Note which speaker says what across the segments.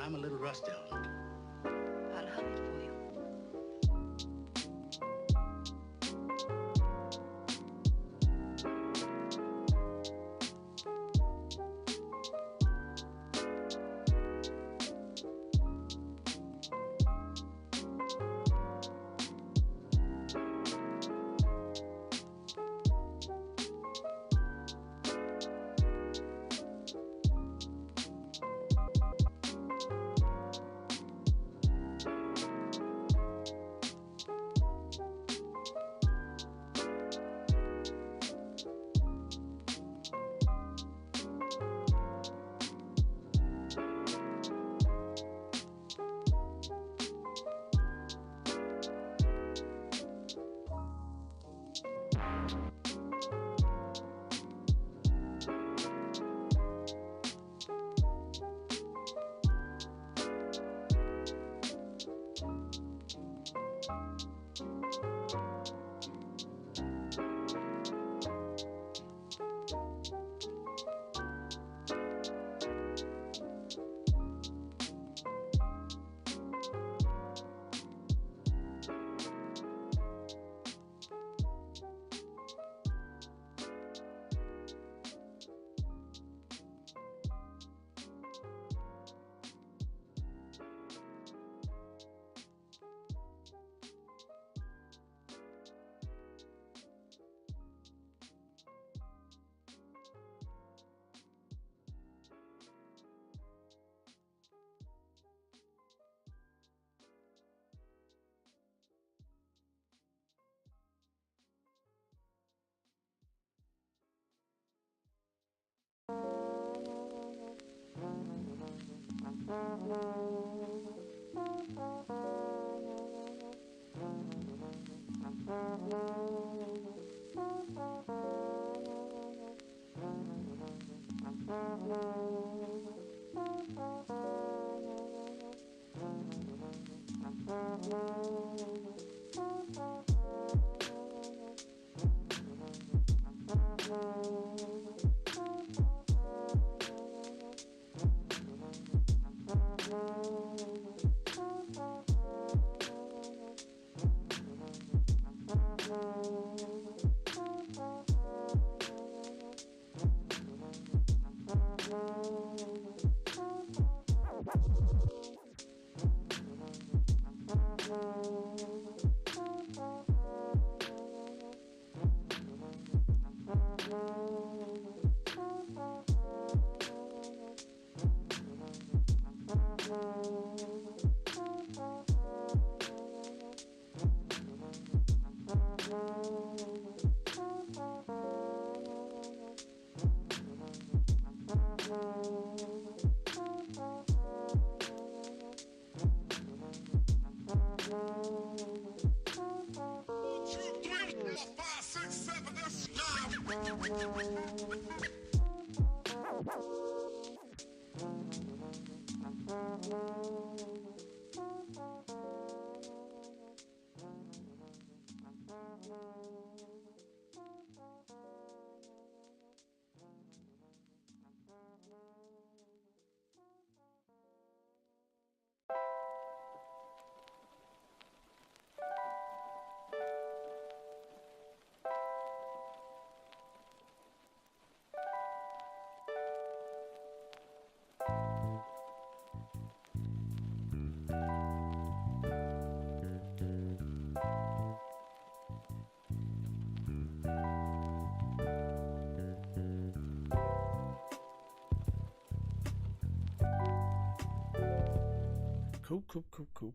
Speaker 1: I'm a little rusty on it.
Speaker 2: I'll hum it for you.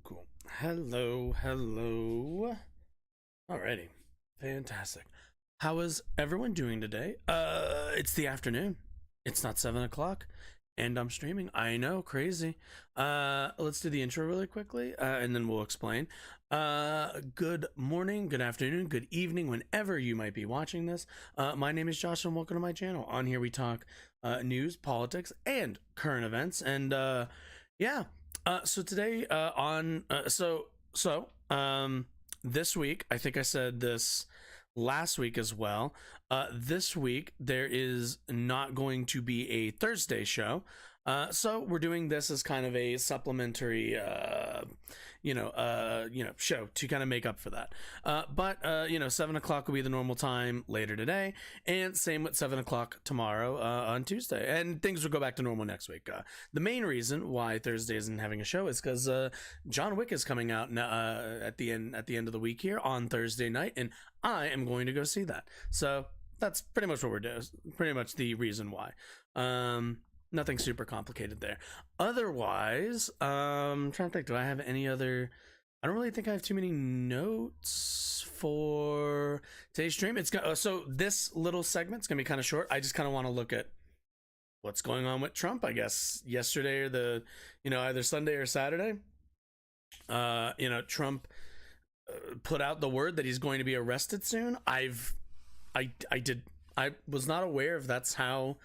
Speaker 3: Cool. Hello. Alrighty. Fantastic. How is everyone doing today? It's the afternoon. It's not 7 o'clock. And I'm streaming. I know, crazy. Let's do the intro really quickly, and then we'll explain. Good morning, good afternoon, good evening, whenever you might be watching this. My name is Josh, and welcome to my channel. On here, we talk news, politics, and current events. And yeah. So today, this week, I think I said this last week as well. This week there is not going to be a Thursday show. So we're doing this as kind of a supplementary, show to kind of make up for that. But 7 o'clock will be the normal time later today, and same with 7 o'clock tomorrow on Tuesday, and things will go back to normal next week. The main reason why Thursday isn't having a show is because John Wick is coming out at the end of the week here on Thursday night, and I am going to go see that. So that's pretty much what we're doing. Pretty much the reason why. Nothing super complicated there. Otherwise, I'm trying to think. Do I have any other? I don't really think I have too many notes for today's stream. So this little segment's gonna be kind of short. I just kind of want to look at what's going on with Trump. I guess yesterday or either Sunday or Saturday. Trump put out the word that he's going to be arrested soon. I was not aware if that's how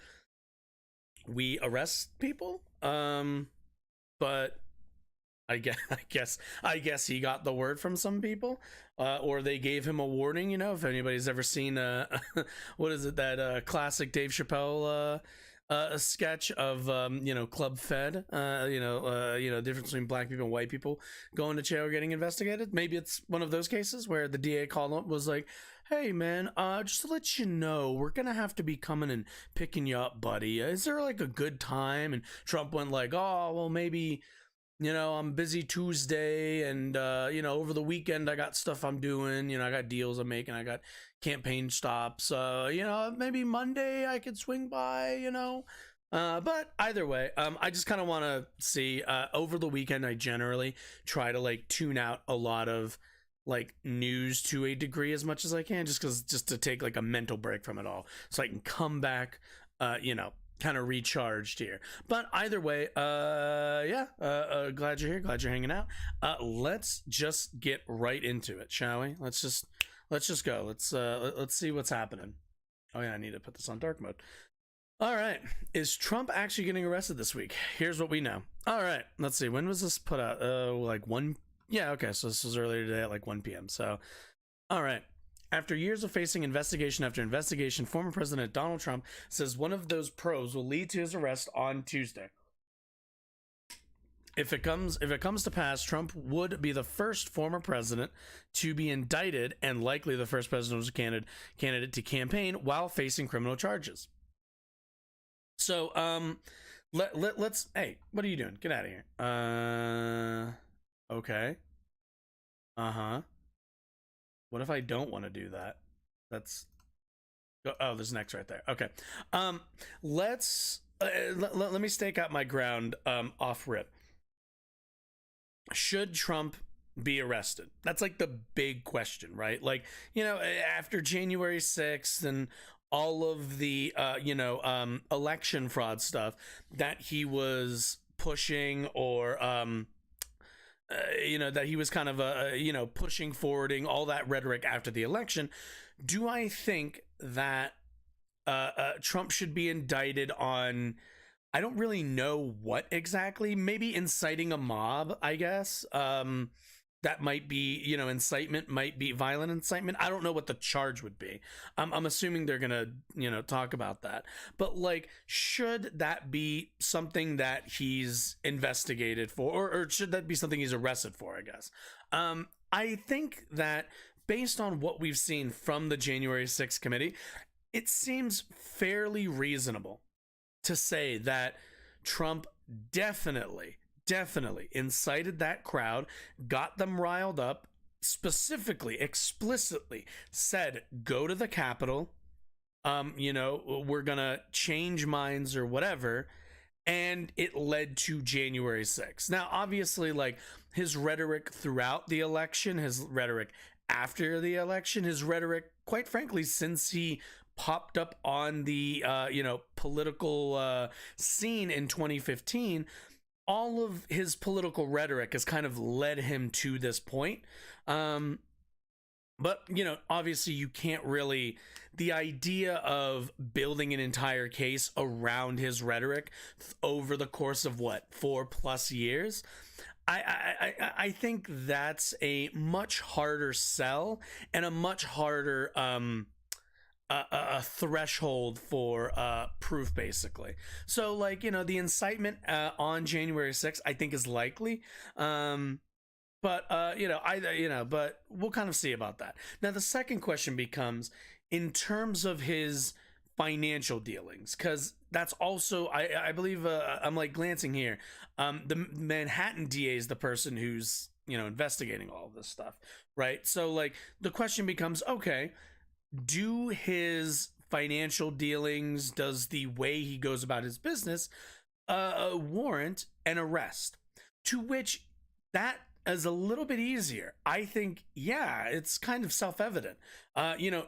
Speaker 3: we arrest people. But I guess he got the word from some people, or they gave him a warning. If anybody's ever seen what is it, that classic Dave Chappelle a sketch of Club Fed, difference between black people and white people going to jail or getting investigated. Maybe it's one of those cases where the DA called up, was like, hey man, just to let you know, we're gonna have to be coming and picking you up, buddy. Is there like a good time? And Trump went like, oh well, maybe I'm busy Tuesday, and over the weekend I got stuff I'm doing. I got deals I'm making, I got campaign stops. Maybe Monday I could swing by. But either way, I just kind of want to see. Over the weekend, I generally try to like tune out a lot of like news to a degree as much as I can, just to take like a mental break from it all, so I can come back, kind of recharged here. But either way, glad you're here, glad you're hanging out. Let's just get right into it, shall we? Let's just go. Let's see what's happening. Oh yeah, I need to put this on dark mode. All right, is Trump actually getting arrested this week? Here's what we know. All right, let's see, when was this put out? Like 1. Yeah, okay, so this was earlier today at like 1 p.m. So, all right. After years of facing investigation after investigation, former President Donald Trump says one of those probes will lead to his arrest on Tuesday. If it comes to pass, Trump would be the first former president to be indicted, and likely the first presidential candidate to campaign while facing criminal charges. So, let's. Hey, what are you doing? Get out of here. Okay. What if I don't want to do that? There's an X right there. Okay. Let me stake out my ground off rip. Should Trump be arrested? That's like the big question, right? Like, after January 6th and all of the election fraud stuff that he was pushing, or that he was kind of pushing, forwarding all that rhetoric after the election, do I think that Trump should be indicted on, I don't really know what exactly, maybe inciting a mob, I guess. That might be, incitement, might be violent incitement. I don't know what the charge would be. I'm assuming they're gonna, talk about that. But like, should that be something that he's investigated for, or should that be something he's arrested for, I guess? I think that based on what we've seen from the January 6th committee, it seems fairly reasonable to say that Trump definitely incited that crowd, got them riled up, specifically, explicitly said, go to the Capitol, we're gonna change minds or whatever, and it led to January 6th. Now, obviously, like, his rhetoric throughout the election, his rhetoric after the election, his rhetoric, quite frankly, since he popped up on the political scene in 2015, all of his political rhetoric has kind of led him to this point. But, obviously you can't really, the idea of building an entire case around his rhetoric over the course of 4+ years, I think that's a much harder sell and a much harder a threshold for proof, basically. So, like, the incitement on January 6th, I think, is likely. But but we'll kind of see about that. Now, the second question becomes in terms of his financial dealings, because that's also, I believe, I'm like glancing here. The Manhattan DA is the person who's investigating all of this stuff, right? So, like, the question becomes, okay, do his financial dealings, does the way he goes about his business warrant an arrest? To which that is a little bit easier. I think, yeah, it's kind of self-evident.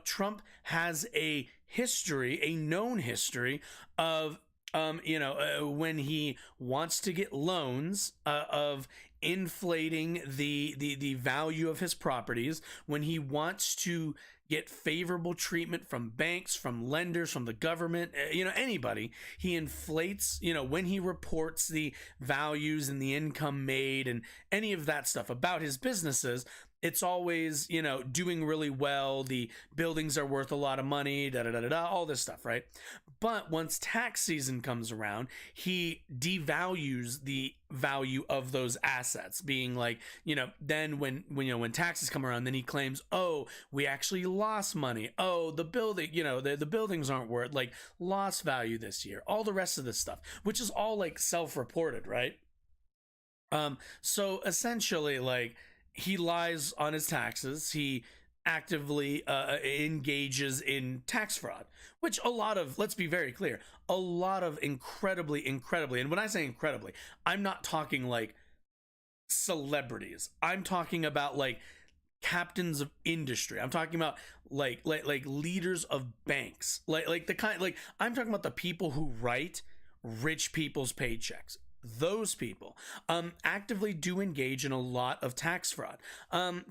Speaker 3: Trump has a history, a known history of when he wants to get loans, of inflating the value of his properties, when he wants to get favorable treatment from banks, from lenders, from the government, anybody. He inflates, when he reports the values and the income made and any of that stuff about his businesses. It's always, doing really well. The buildings are worth a lot of money, all this stuff, right? But once tax season comes around, he devalues the value of those assets, being like, then when taxes come around, then he claims, oh, we actually lost money. Oh, the building, the buildings aren't worth, like, lost value this year. All the rest of this stuff, which is all like self-reported, right? So essentially, like, he lies on his taxes. He actively engages in tax fraud, which let's be very clear, a lot of incredibly, and when I say incredibly, I'm not talking like celebrities. I'm talking about like captains of industry. I'm talking about like leaders of banks, like the kind, like, I'm talking about the people who write rich people's paychecks. Those people actively do engage in a lot of tax fraud.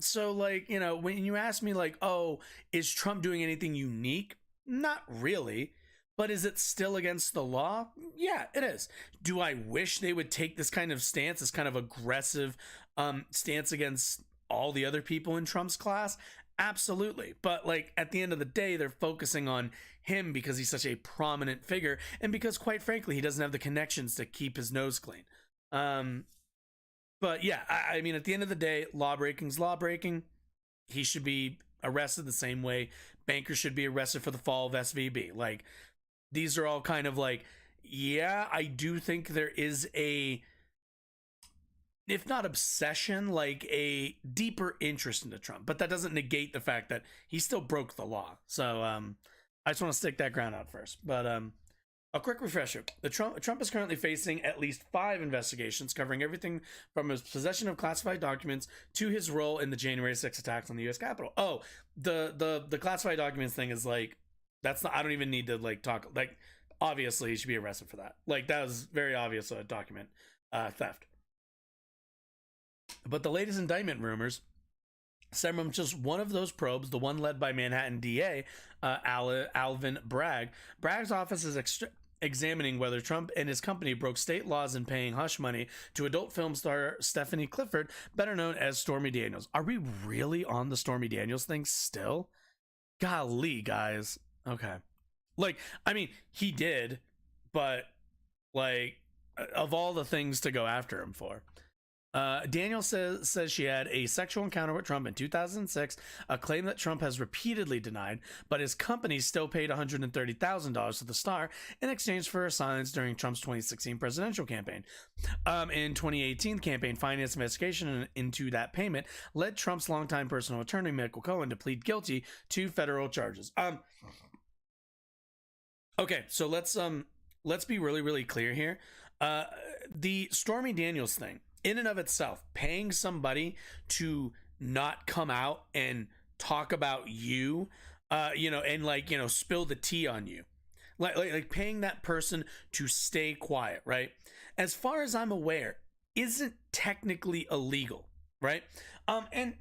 Speaker 3: So, like, when you ask me, like, oh, is Trump doing anything unique? Not really. But is it still against the law? Yeah, it is. Do I wish they would take this kind of stance, this kind of aggressive stance against all the other people in Trump's class? Absolutely. But, like, at the end of the day, they're focusing on him because he's such a prominent figure, and because, quite frankly, he doesn't have the connections to keep his nose clean. But yeah, I mean, at the end of the day, law breaking's law breaking. He should be arrested the same way bankers should be arrested for the fall of SVB. Like, these are all kind of like, yeah, I do think there is a, if not obsession, like a deeper interest into Trump, but that doesn't negate the fact that he still broke the law. So I just want to stick that ground out first. But a quick refresher: Trump is currently facing at least 5 investigations covering everything from his possession of classified documents to his role in the January 6th attacks on the U.S. Capitol. Oh, the classified documents thing is like, that's not, I don't even need to like talk, like, obviously he should be arrested for that. Like, that was very obvious document theft. But the latest indictment rumors stem from just one of those probes, the one led by Manhattan DA Alvin Bragg. Bragg's office is examining whether Trump and his company broke state laws in paying hush money to adult film star Stephanie Clifford, better known as Stormy Daniels. Are we really on the Stormy Daniels thing still? Golly, guys. Okay. Like, I mean, he did, but, like, of all the things to go after him for. Daniel says she had a sexual encounter with Trump in 2006, a claim that Trump has repeatedly denied, but his company still paid $130,000 to the star in exchange for her silence during Trump's 2016 presidential campaign. In 2018, the campaign finance investigation into that payment led Trump's longtime personal attorney, Michael Cohen, to plead guilty to federal charges. Okay, so let's be really, really clear here. The Stormy Daniels thing, in and of itself, paying somebody to not come out and talk about you, and like, spill the tea on you, like paying that person to stay quiet, right? As far as I'm aware, isn't technically illegal, right? And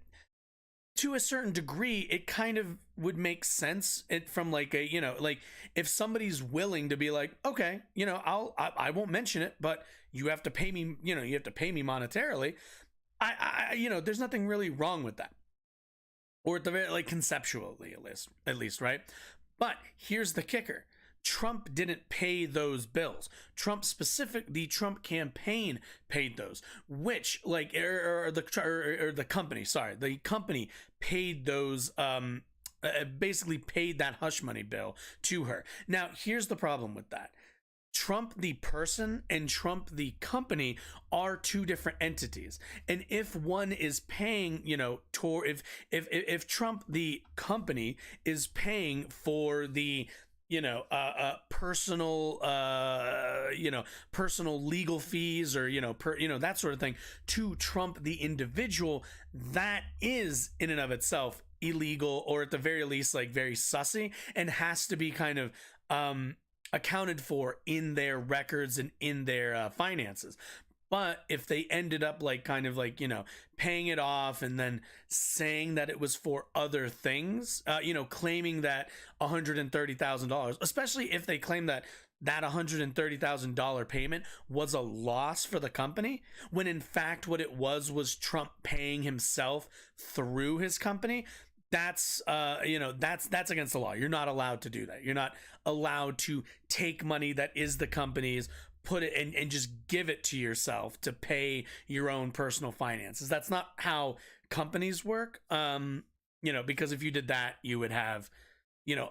Speaker 3: to a certain degree, it kind of would make sense from like a, like, if somebody's willing to be like, okay, I won't mention it, but you have to pay me, you have to pay me monetarily. There's nothing really wrong with that. Or at the very, like, conceptually, at least, right? But here's the kicker. Trump didn't pay those bills. The Trump campaign paid those, which or the company, sorry, the company paid those, basically paid that hush money bill to her. Now, here's the problem with that. Trump the person and Trump the company are two different entities. And if one is paying, if Trump the company is paying for the personal personal legal fees, or that sort of thing, to Trump the individual, that is in and of itself illegal, or at the very least very sussy, and has to be kind of accounted for in their records and in their finances. But if they ended up paying it off and then saying that it was for other things, claiming that $130,000, especially if they claim that $130,000 payment was a loss for the company, when in fact what it was Trump paying himself through his company, that's against the law. You're not allowed to do that. You're not allowed to take money that is the company's, put it and just give it to yourself to pay your own personal finances. That's not how companies work. Because if you did that, you would have,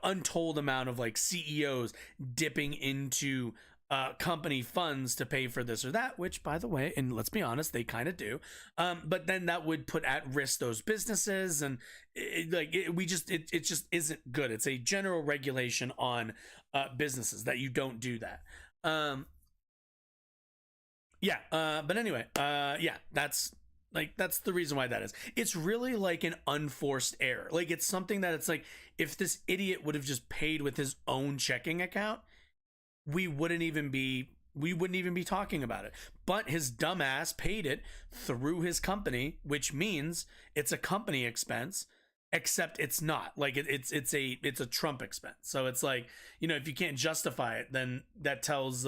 Speaker 3: untold amount of CEOs dipping into company funds to pay for this or that, which, by the way, and let's be honest, they kind of do. But then that would put at risk those businesses, and it just isn't good. It's a general regulation on businesses that you don't do that. But anyway, that's the reason why that is. It's really like an unforced error. It's something that it's if this idiot would have just paid with his own checking account, we wouldn't even be talking about it. But his dumbass paid it through his company, which means it's a company expense, except it's not. It's a Trump expense. So it's if you can't justify it, then that tells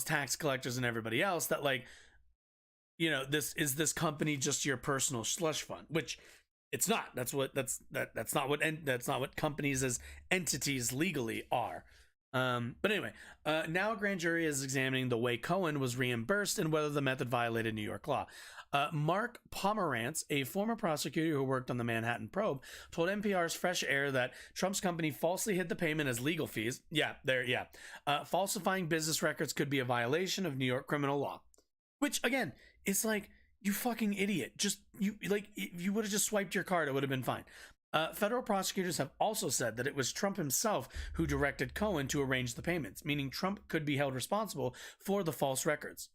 Speaker 3: tax collectors and everybody else that this company just your personal slush fund, which it's not. That's not what companies as entities legally are. But anyway, now a grand jury is examining the way Cohen was reimbursed and whether the method violated New York law. Mark Pomerantz, a former prosecutor who worked on the Manhattan probe, told NPR's Fresh Air that Trump's company falsely hid the payment as legal fees. Falsifying business records could be a violation of New York criminal law. Which, again, it's you fucking idiot. If you would have just swiped your card, it would have been fine. Federal prosecutors have also said that it was Trump himself who directed Cohen to arrange the payments, meaning Trump could be held responsible for the false records.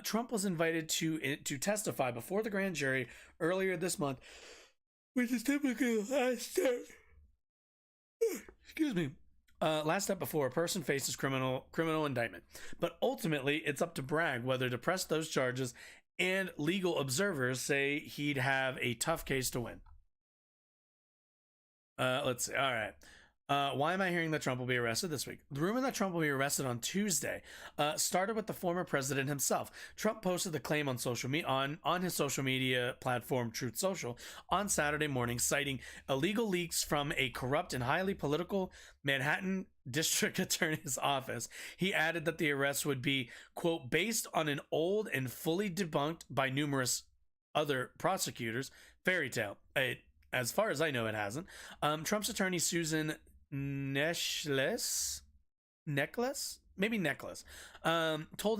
Speaker 3: Trump was invited to testify before the grand jury earlier this month, which is typically the last step. Excuse me. Last step before a person faces criminal indictment. But ultimately, it's up to Bragg whether to press those charges, and legal observers say he'd have a tough case to win. Let's see. All right. Why am I hearing that Trump will be arrested this week? The rumor that Trump will be arrested on Tuesday started with the former president himself. Trump posted the claim on social media on his social media platform Truth Social on Saturday morning, citing illegal leaks from a corrupt and highly political Manhattan district attorney's office. He added that the arrest would be, quote, based on an old and fully debunked by numerous other prosecutors fairy tale. As far as I know, it hasn't. Trump's attorney, Susan Necklace, told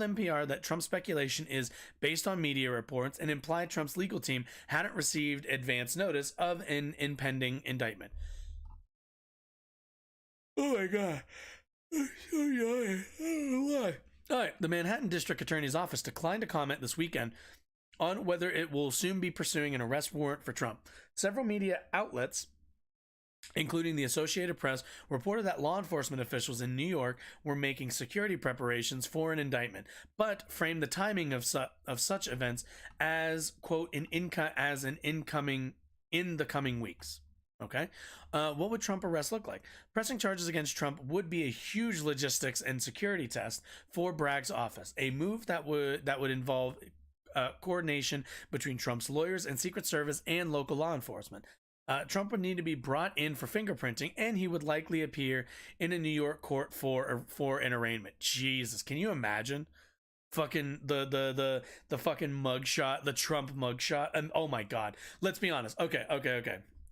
Speaker 3: NPR that Trump's speculation is based on media reports and implied Trump's legal team hadn't received advance notice of an impending indictment. Oh my God. I'm so yawning. I don't know why. All right. The Manhattan District Attorney's Office declined to comment this weekend on whether it will soon be pursuing an arrest warrant for Trump. Several media outlets, including the Associated Press, reported that law enforcement officials in New York were making security preparations for an indictment, but framed the timing of such events as, quote, in the coming weeks. Okay. What would Trump arrest look like? Pressing charges against Trump would be a huge logistics and security test for Bragg's office, a move that would involve coordination between Trump's lawyers and Secret Service and local law enforcement. Trump would need to be brought in for fingerprinting, and he would likely appear in a New York court for an arraignment. Jesus, can you imagine? Fucking the fucking mugshot, the Trump mugshot, and oh my god. Let's be honest. Okay.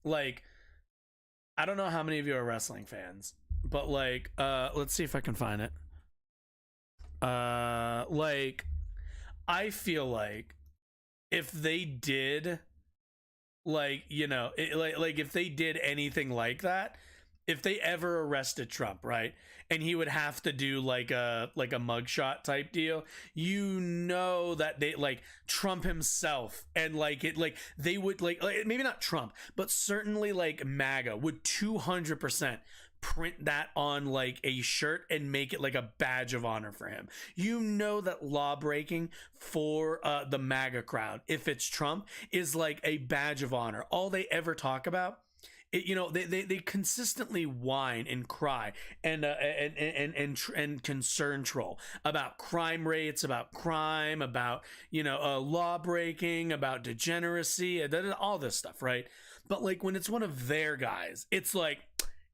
Speaker 3: Like, I don't know how many of you are wrestling fans, but like, let's see if I can find it. Like, I feel like if they did, like, you know, like if they did anything like that, if they ever arrested Trump, right, and he would have to do like a mugshot type deal, you know that they, like, Trump himself and like it, like they would like maybe not Trump, but certainly like MAGA would 200% print that on like a shirt and make it like a badge of honor for him. You know that law breaking for the MAGA crowd, if it's Trump, is like a badge of honor. All they ever talk about, you know, they consistently whine and cry and concern troll about crime rates, about crime, about, you know, law breaking, about degeneracy, all this stuff, right? But like when it's one of their guys, it's like,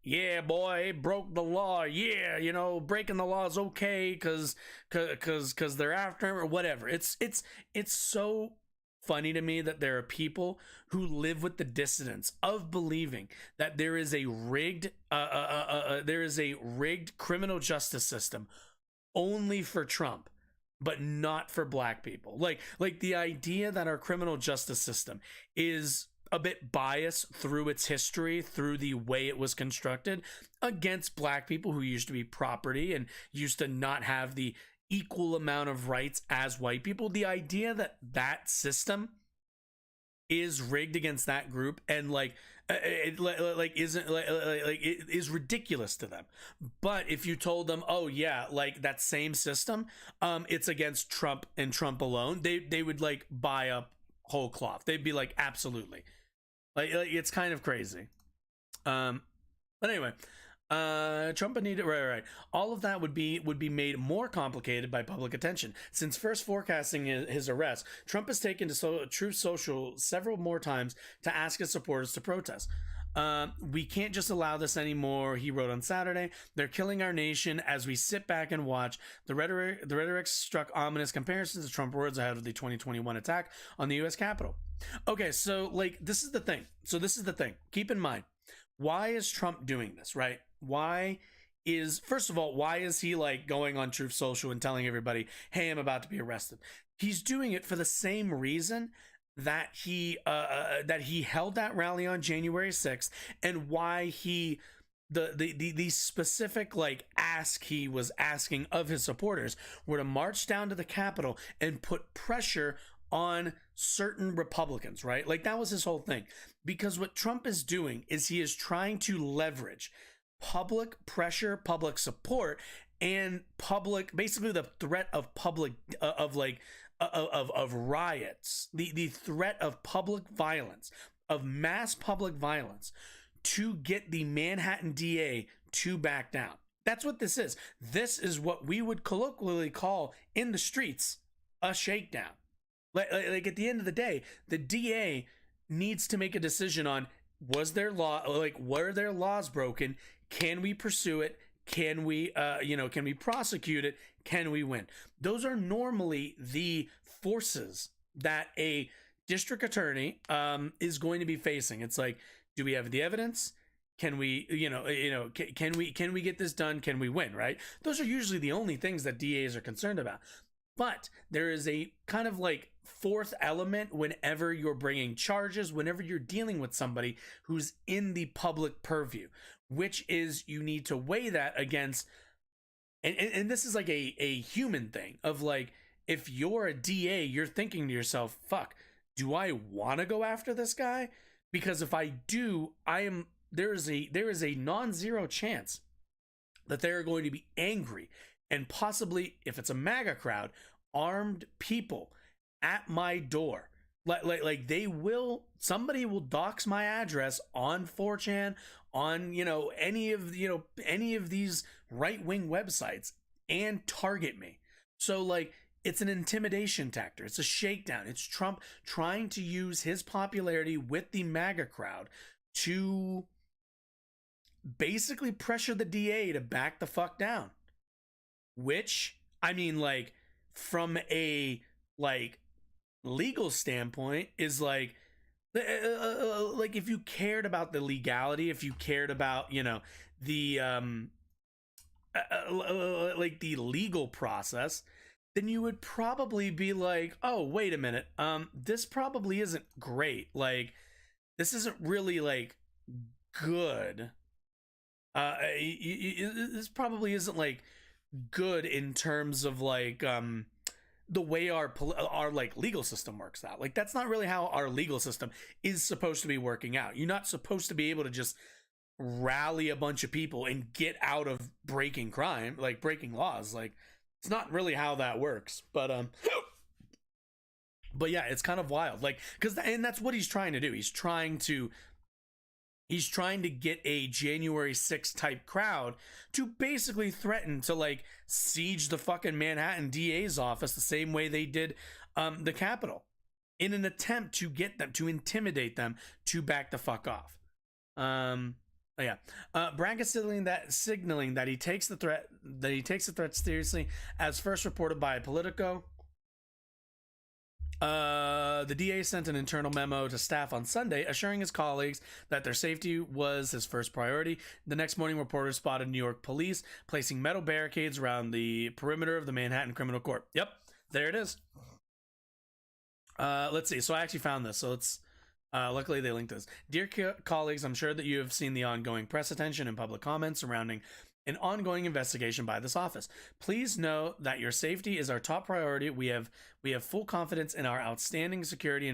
Speaker 3: yeah, boy, broke the law. Yeah, you know, breaking the law is okay because they're after him or whatever. It's so funny to me that there are people who live with the dissonance of believing that there is a rigged criminal justice system only for Trump, but not for black people. Like the idea that our criminal justice system is a bit biased through its history, through the way it was constructed against black people who used to be property and used to not have the equal amount of rights as white people. The idea that that system is rigged against that group and like it is ridiculous to them. But if you told them, oh yeah, like that same system, it's against Trump and Trump alone, they would like buy up whole cloth. They'd be like, absolutely. Like it's kind of crazy. But anyway, Trump would need it, right. All of that would be made more complicated by public attention. Since first forecasting his arrest, Trump has taken to Truth Social several more times to ask his supporters to protest. We can't just allow this anymore, he wrote on Saturday. They're killing our nation as we sit back and watch. The rhetoric struck ominous comparisons to Trump words ahead of the 2021 attack on the U.S. Capitol. Okay, so like this is the thing. Keep in mind, why is Trump doing this, right? First of all, why is he like going on Truth Social and telling everybody, hey, I'm about to be arrested? He's doing it for the same reason that he held that rally on January 6th, and why the specific like ask he was asking of his supporters were to march down to the Capitol and put pressure on certain Republicans, right? Like that was his whole thing. Because what Trump is doing is he is trying to leverage public pressure, public support, and basically the threat of of riots, the threat of public violence, of mass public violence, to get the Manhattan DA to back down. That's what this is. This is what we would colloquially call in the streets a shakedown. Like at the end of the day, the DA needs to make a decision on, were their laws broken? Can we pursue it? Can we can we prosecute it? Can we win? Those are normally the forces that a district attorney is going to be facing. It's like, do we have the evidence? Can we, can we get this done? Can we win? Right? Those are usually the only things that DAs are concerned about. But there is a kind of like fourth element whenever you're bringing charges, whenever you're dealing with somebody who's in the public purview, which is you need to weigh that against, and this is like a human thing of like, if you're a DA, you're thinking to yourself, fuck, do I want to go after this guy? Because if I do, there is a non-zero chance that they're going to be angry, and possibly, if it's a MAGA crowd, armed people at my door. Like somebody will dox my address on 4chan, on any of these right-wing websites, and target me. So like, it's an intimidation tactic. It's a shakedown. It's Trump trying to use his popularity with the MAGA crowd to basically pressure the DA to back the fuck down. Which, I mean, like, from a like legal standpoint, is like if you cared about the legality, if you cared about, you know, the like the legal process, then you would probably be like, oh, wait a minute, this probably isn't great. Like, this isn't really like good. This probably isn't like good in terms of like the way our like legal system works out. Like, that's not really how our legal system is supposed to be working out. You're not supposed to be able to just rally a bunch of people and get out of breaking crime, like breaking laws. Like, it's not really how that works. But yeah, it's kind of wild. Like, and that's what he's trying to do. He's trying to get a January 6th type crowd to basically threaten to like siege the fucking Manhattan DA's office the same way they did the Capitol, in an attempt to get them, to intimidate them to back the fuck off. Branca signaling that he takes the threat seriously, as first reported by Politico. The DA sent an internal memo to staff on Sunday, assuring his colleagues that their safety was his first priority. The next morning, reporters spotted New York police placing metal barricades around the perimeter of the Manhattan Criminal Court. Yep, there it is. Let's see. So I actually found this. So it's luckily they linked this. Dear colleagues, I'm sure that you have seen the ongoing press attention and public comments surrounding an ongoing investigation by this office. Please know that your safety is our top priority. We have full confidence in our outstanding security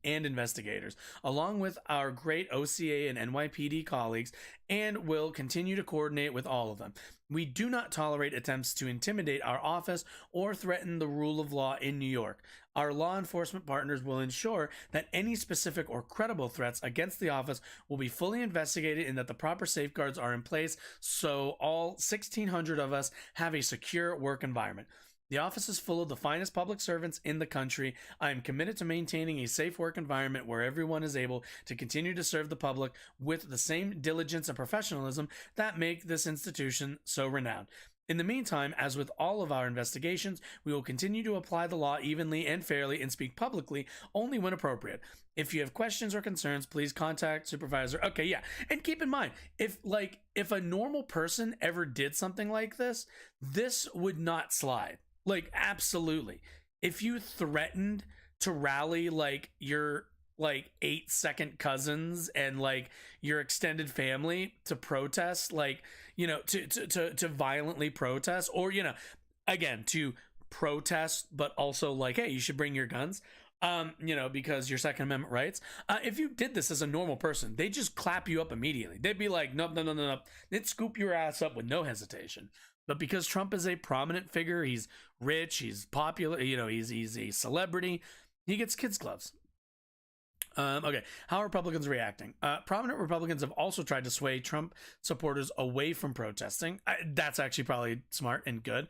Speaker 3: investigators, along with our great OCA and NYPD colleagues, and will continue to coordinate with all of them. We do not tolerate attempts to intimidate our office or threaten the rule of law in New York. Our law enforcement partners will ensure that any specific or credible threats against the office will be fully investigated and that the proper safeguards are in place so all 1,600 of us have a secure work environment. The office is full of the finest public servants in the country. I am committed to maintaining a safe work environment where everyone is able to continue to serve the public with the same diligence and professionalism that make this institution so renowned. In the meantime, as with all of our investigations, we will continue to apply the law evenly and fairly and speak publicly only when appropriate. If you have questions or concerns, please contact supervisor. Okay, yeah. And keep in mind, if a normal person ever did something like this, this would not slide. Like, absolutely. If you threatened to rally like your 8-second cousins and like your extended family to protest, like, you know, to violently protest, or, you know, again, to protest, but also like, hey, you should bring your guns, you know, because your Second Amendment rights. If you did this as a normal person, they'd just clap you up immediately. They'd be like, nope. They'd scoop your ass up with no hesitation. But because Trump is a prominent figure, he's rich, he's popular, you know, he's a celebrity, he gets kids' gloves. Okay, how are Republicans reacting? Prominent Republicans have also tried to sway Trump supporters away from protesting. That's actually probably smart and good.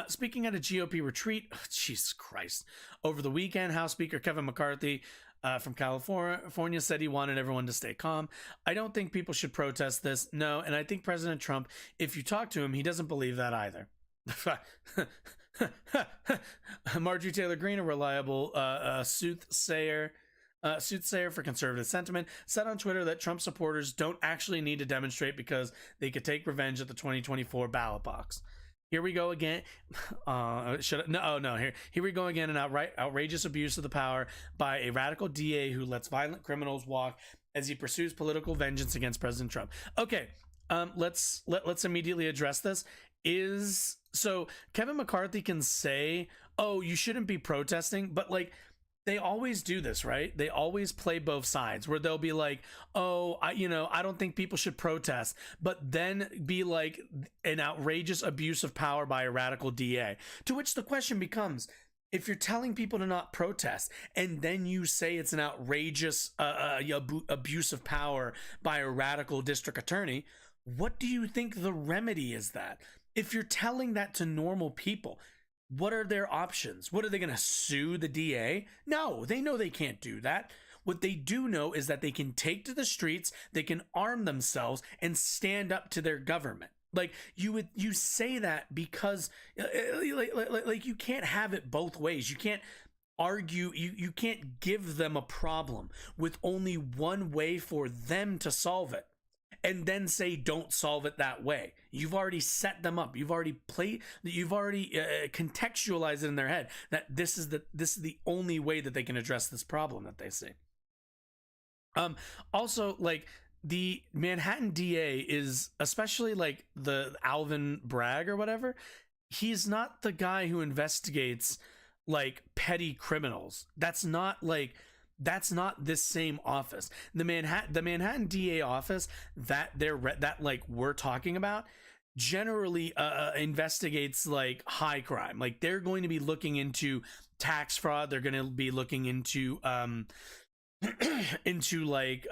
Speaker 3: Speaking at a GOP retreat, Jesus Christ, over the weekend, House Speaker Kevin McCarthy from California said he wanted everyone to stay calm. I don't think people should protest this. No, and I think President Trump, if you talk to him, he doesn't believe that either. Marjorie Taylor Greene, a reliable soothsayer for conservative sentiment, said on Twitter that Trump supporters don't actually need to demonstrate because they could take revenge at the 2024 ballot box. Here we go again. Here we go again. An outrageous abuse of the power by a radical DA who lets violent criminals walk as he pursues political vengeance against President Trump. Okay, let's immediately address this. So Kevin McCarthy can say, "Oh, you shouldn't be protesting," but like, they always do this, right? They always play both sides, where they'll be like, oh, I don't think people should protest, but then be like an outrageous abuse of power by a radical DA. To which the question becomes, if you're telling people to not protest and then you say it's an outrageous abuse of power by a radical district attorney, what do you think the remedy is that? If you're telling that to normal people, what are their options? What are they going to sue the DA? No, they know they can't do that. What they do know is that they can take to the streets, they can arm themselves and stand up to their government. Like you say that because like you can't have it both ways. You can't argue, you can't give them a problem with only one way for them to solve it and then say don't solve it that way. You've already set them up. You've already contextualized it in their head that this is the only way that they can address this problem that they see. Also, like, the Manhattan DA is, especially like the Alvin Bragg or whatever, he's not the guy who investigates like petty criminals. That's not this same office. The Manhattan DA office that we're talking about generally investigates like high crime. Like, they're going to be looking into tax fraud. They're going to be looking into into like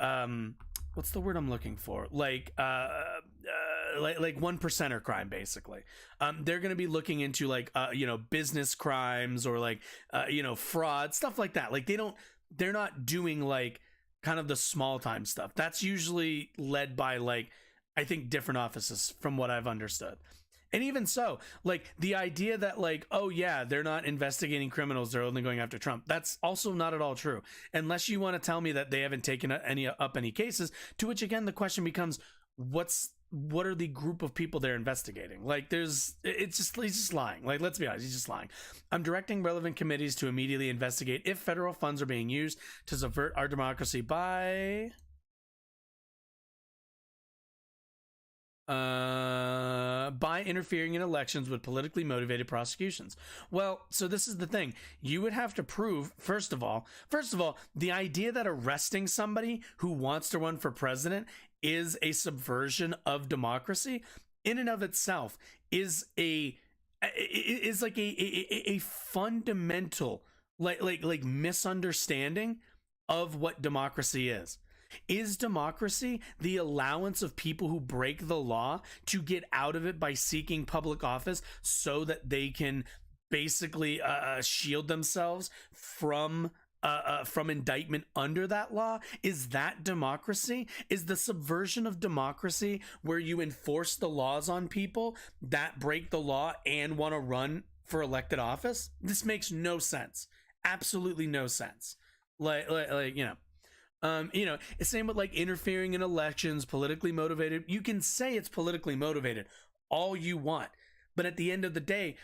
Speaker 3: what's the word I'm looking for? Like 1%er crime, basically. They're going to be looking into like business crimes or like fraud, stuff like that. Like, they're not doing like kind of the small time stuff. That's usually led by like, I think, different offices from what I've understood. And even so, like, the idea that like, oh yeah, they're not investigating criminals, they're only going after Trump, that's also not at all true. Unless you want to tell me that they haven't taken any cases, to which again the question becomes, what are the group of people they're investigating? Like, he's just lying. Like, let's be honest, he's just lying. I'm directing relevant committees to immediately investigate if federal funds are being used to subvert our democracy by interfering in elections with politically motivated prosecutions. Well, so this is the thing. You would have to prove, first of all, the idea that arresting somebody who wants to run for president is a subversion of democracy in and of itself is like a fundamental like misunderstanding of what democracy is. Is democracy the allowance of people who break the law to get out of it by seeking public office so that they can basically shield themselves from indictment under that law? Is that democracy? Is the subversion of democracy where you enforce the laws on people that break the law and want to run for elected office? This makes no sense. Absolutely no sense. Same with like interfering in elections, politically motivated. You can say it's politically motivated all you want, but at the end of the day,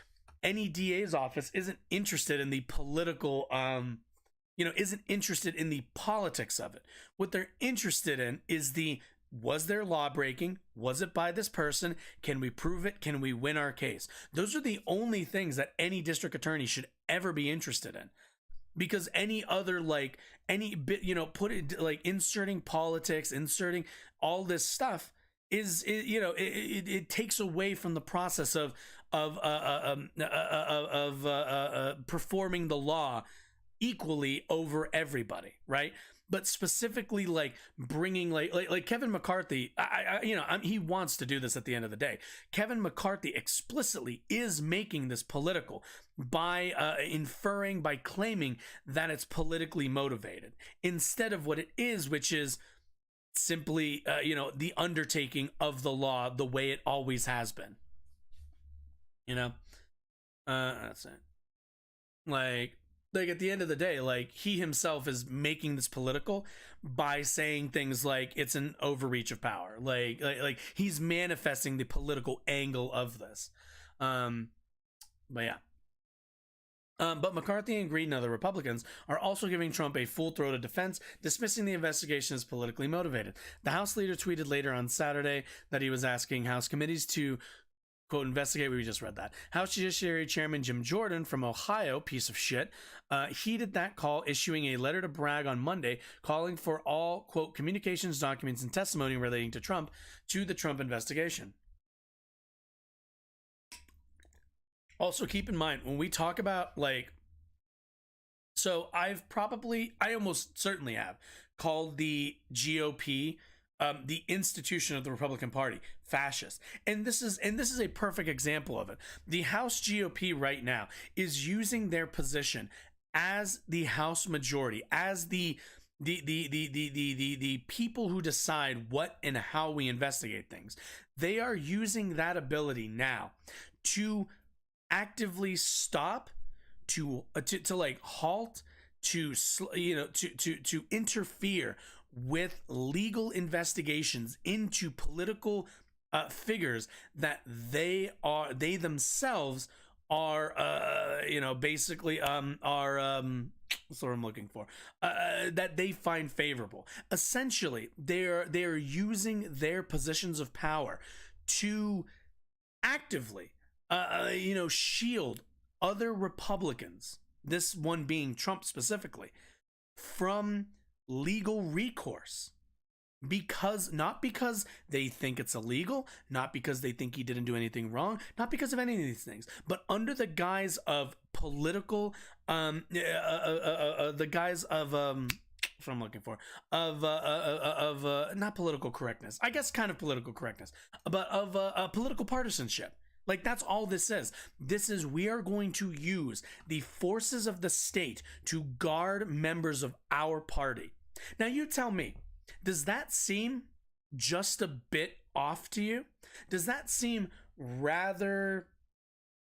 Speaker 3: any DA's office isn't interested in the political, isn't interested in the politics of it. What they're interested in is was there law breaking? Was it by this person? Can we prove it? Can we win our case? Those are the only things that any district attorney should ever be interested in. Because any other inserting politics, inserting all this stuff it takes away from the process of performing the law equally over everybody, right? But specifically like bringing like Kevin McCarthy, he wants to do this at the end of the day. Kevin McCarthy explicitly is making this political by inferring, by claiming that it's politically motivated instead of what it is, which is simply the undertaking of the law the way it always has been. That's it. Like at the end of the day, like, he himself is making this political by saying things like it's an overreach of power. Like he's manifesting the political angle of this. But yeah. But McCarthy and Green and other Republicans are also giving Trump a full-throated defense, dismissing the investigation as politically motivated. The House leader tweeted later on Saturday that he was asking House committees to, quote, investigate. We just read that. House Judiciary Chairman Jim Jordan from Ohio, piece of shit, heeded that call, issuing a letter to Bragg on Monday calling for all, quote, communications, documents, and testimony relating to Trump to the Trump investigation. Also, keep in mind, when we talk about, so I almost certainly have called the GOP, the institution of the Republican Party, fascist. And this is a perfect example of it. The House GOP right now is using their position as the House majority, as the the people who decide what and how we investigate things, they are using that ability now to actively stop, to like halt, to interfere with legal investigations into political figures that they themselves are basically are what's what I'm looking for, that they find favorable. Essentially, they're using their positions of power to actively shield other Republicans, this one being Trump specifically, from legal recourse, because not because they think it's illegal, not because they think he didn't do anything wrong, not because of any of these things, but under the guise of political the guise of what I'm looking for, of not political correctness, I guess kind of political correctness, but of political partisanship. Like, that's all this is. This is, we are going to use the forces of the state to guard members of our party. Now, you tell me, does that seem just a bit off to you? Does that seem rather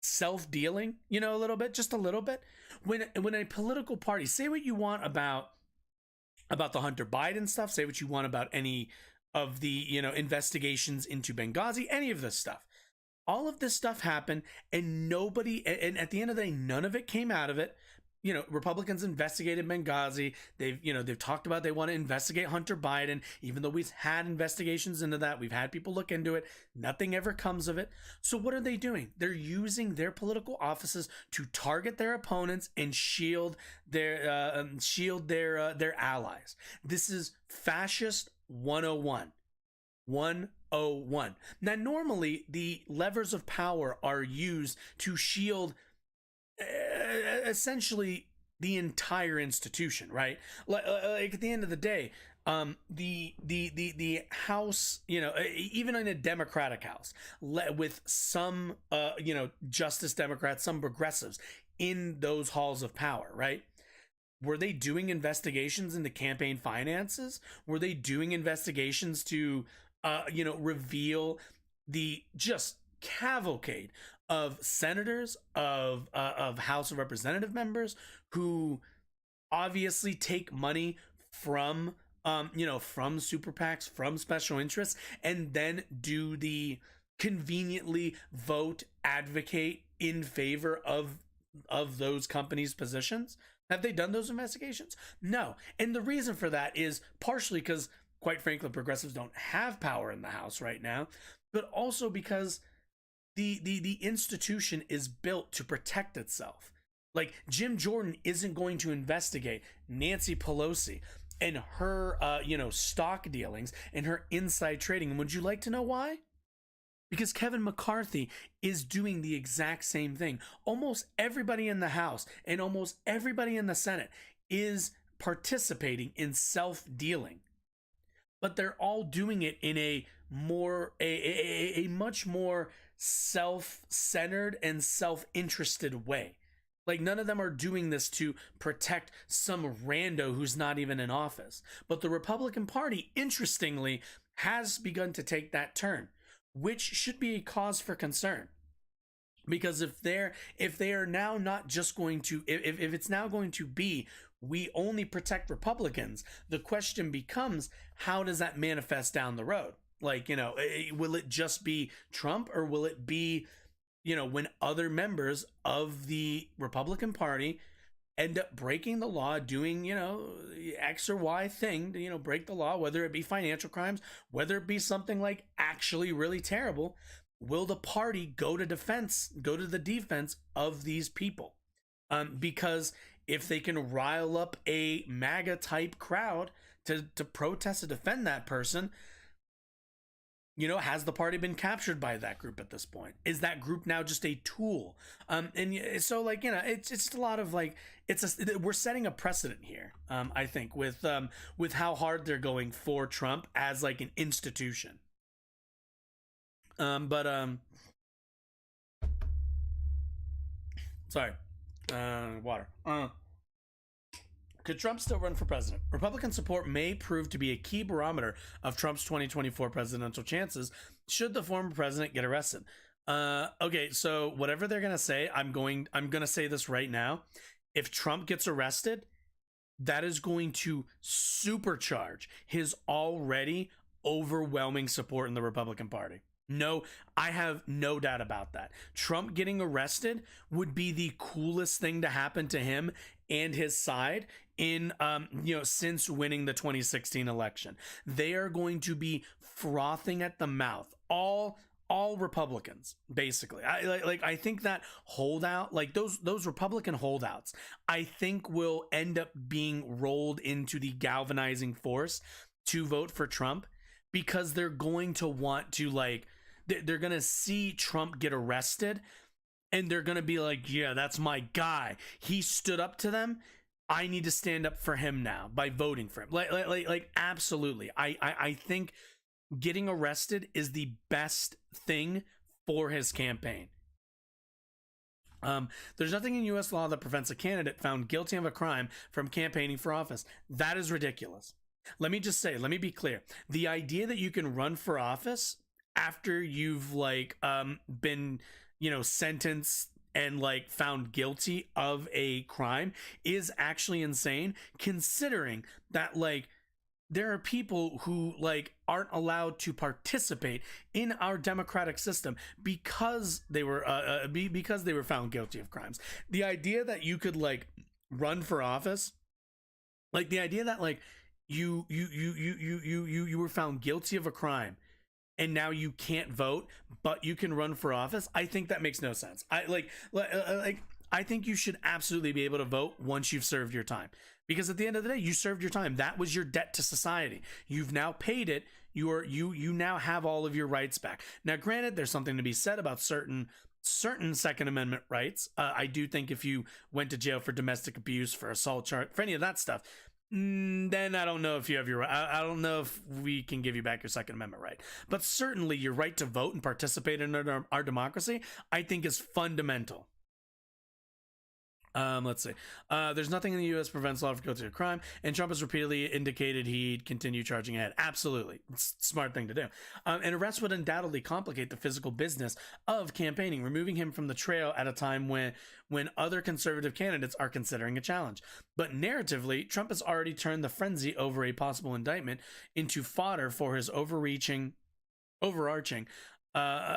Speaker 3: self-dealing, a little bit, just a little bit? When a political party, say what you want about the Hunter Biden stuff, say what you want about any of the, investigations into Benghazi, any of this stuff. All of this stuff happened, and at the end of the day, none of it came out of it. Republicans investigated Benghazi. They've talked about they want to investigate Hunter Biden, even though we've had investigations into that. We've had people look into it. Nothing ever comes of it. So what are they doing? They're using their political offices to target their opponents and shield their allies. This is fascist 101. 101. Now, normally the levers of power are used to shield essentially the entire institution, right? Like at the end of the day, the House, even in a Democratic House, with some Justice Democrats, some progressives in those halls of power, right? Were they doing investigations into campaign finances? Were they doing investigations to reveal the just cavalcade of senators, of House of Representative members who obviously take money from from super PACs, from special interests, and then do the conveniently advocate in favor of those companies' positions? Have they done those investigations? No. And the reason for that is partially because, quite frankly, progressives don't have power in the House right now, but also because the institution is built to protect itself. Like, Jim Jordan isn't going to investigate Nancy Pelosi and her stock dealings and her inside trading. And would you like to know why? Because Kevin McCarthy is doing the exact same thing. Almost everybody in the House and almost everybody in the Senate is participating in self-dealing. But they're all doing it in a much more self-centered and self-interested way. Like, none of them are doing this to protect some rando who's not even in office. But the Republican Party, interestingly, has begun to take that turn, which should be a cause for concern. Because if they are now not just going to, if it's now going to be, we only protect Republicans, the question becomes, how does that manifest down the road? Like, will it just be Trump, or will it be, when other members of the Republican Party end up breaking the law, doing, X or Y thing to, break the law, whether it be financial crimes, whether it be something like actually really terrible, will the party go to the defense of these people? Because if they can rile up a MAGA type crowd to protest to defend that person, has the party been captured by that group at this point? Is that group now just a tool? And so, it's just a lot of we're setting a precedent here. I think with how hard they're going for Trump as like an institution. Sorry, water. Could Trump still run for president? Republican support may prove to be a key barometer of Trump's 2024 presidential chances should the former president get arrested. Okay, so whatever they're gonna say, I'm gonna say this right now. If Trump gets arrested, that is going to supercharge his already overwhelming support in the Republican Party. No, I have no doubt about that. Trump getting arrested would be the coolest thing to happen to him and his side in since winning the 2016 election. They are going to be frothing at the mouth. All Republicans, basically. I think that holdout, like those Republican holdouts, I think will end up being rolled into the galvanizing force to vote for Trump, because they're going to want to, like, they're going to see Trump get arrested and they're going to be like, yeah, that's my guy. He stood up to them. I need to stand up for him now by voting for him. Like absolutely. I think getting arrested is the best thing for his campaign. There's nothing in U.S. law that prevents a candidate found guilty of a crime from campaigning for office. That is ridiculous. Let me be clear. The idea that you can run for office after you've been, sentenced and found guilty of a crime is actually insane, considering that there are people who aren't allowed to participate in our democratic system because they were found guilty of crimes. The idea that you could run for office, the idea that you were found guilty of a crime and now you can't vote but you can run for office, I think that makes no sense. I think you should absolutely be able to vote once you've served your time, because at the end of the day, you served your time. That was your debt to society. You've now paid it. You now have all of your rights back. Now granted, there's something to be said about certain Second Amendment rights. I do think if you went to jail for domestic abuse, for assault charge, for any of that stuff, then I don't know if you have your, I don't know if we can give you back your Second Amendment right. But certainly your right to vote and participate in our democracy, I think, is fundamental. Let's see. There's nothing in the U.S. prevents law for guilty of crime, and Trump has repeatedly indicated he'd continue charging ahead. Absolutely. It's a smart thing to do. An arrest would undoubtedly complicate the physical business of campaigning, removing him from the trail at a time when other conservative candidates are considering a challenge. But narratively, Trump has already turned the frenzy over a possible indictment into fodder for his overarching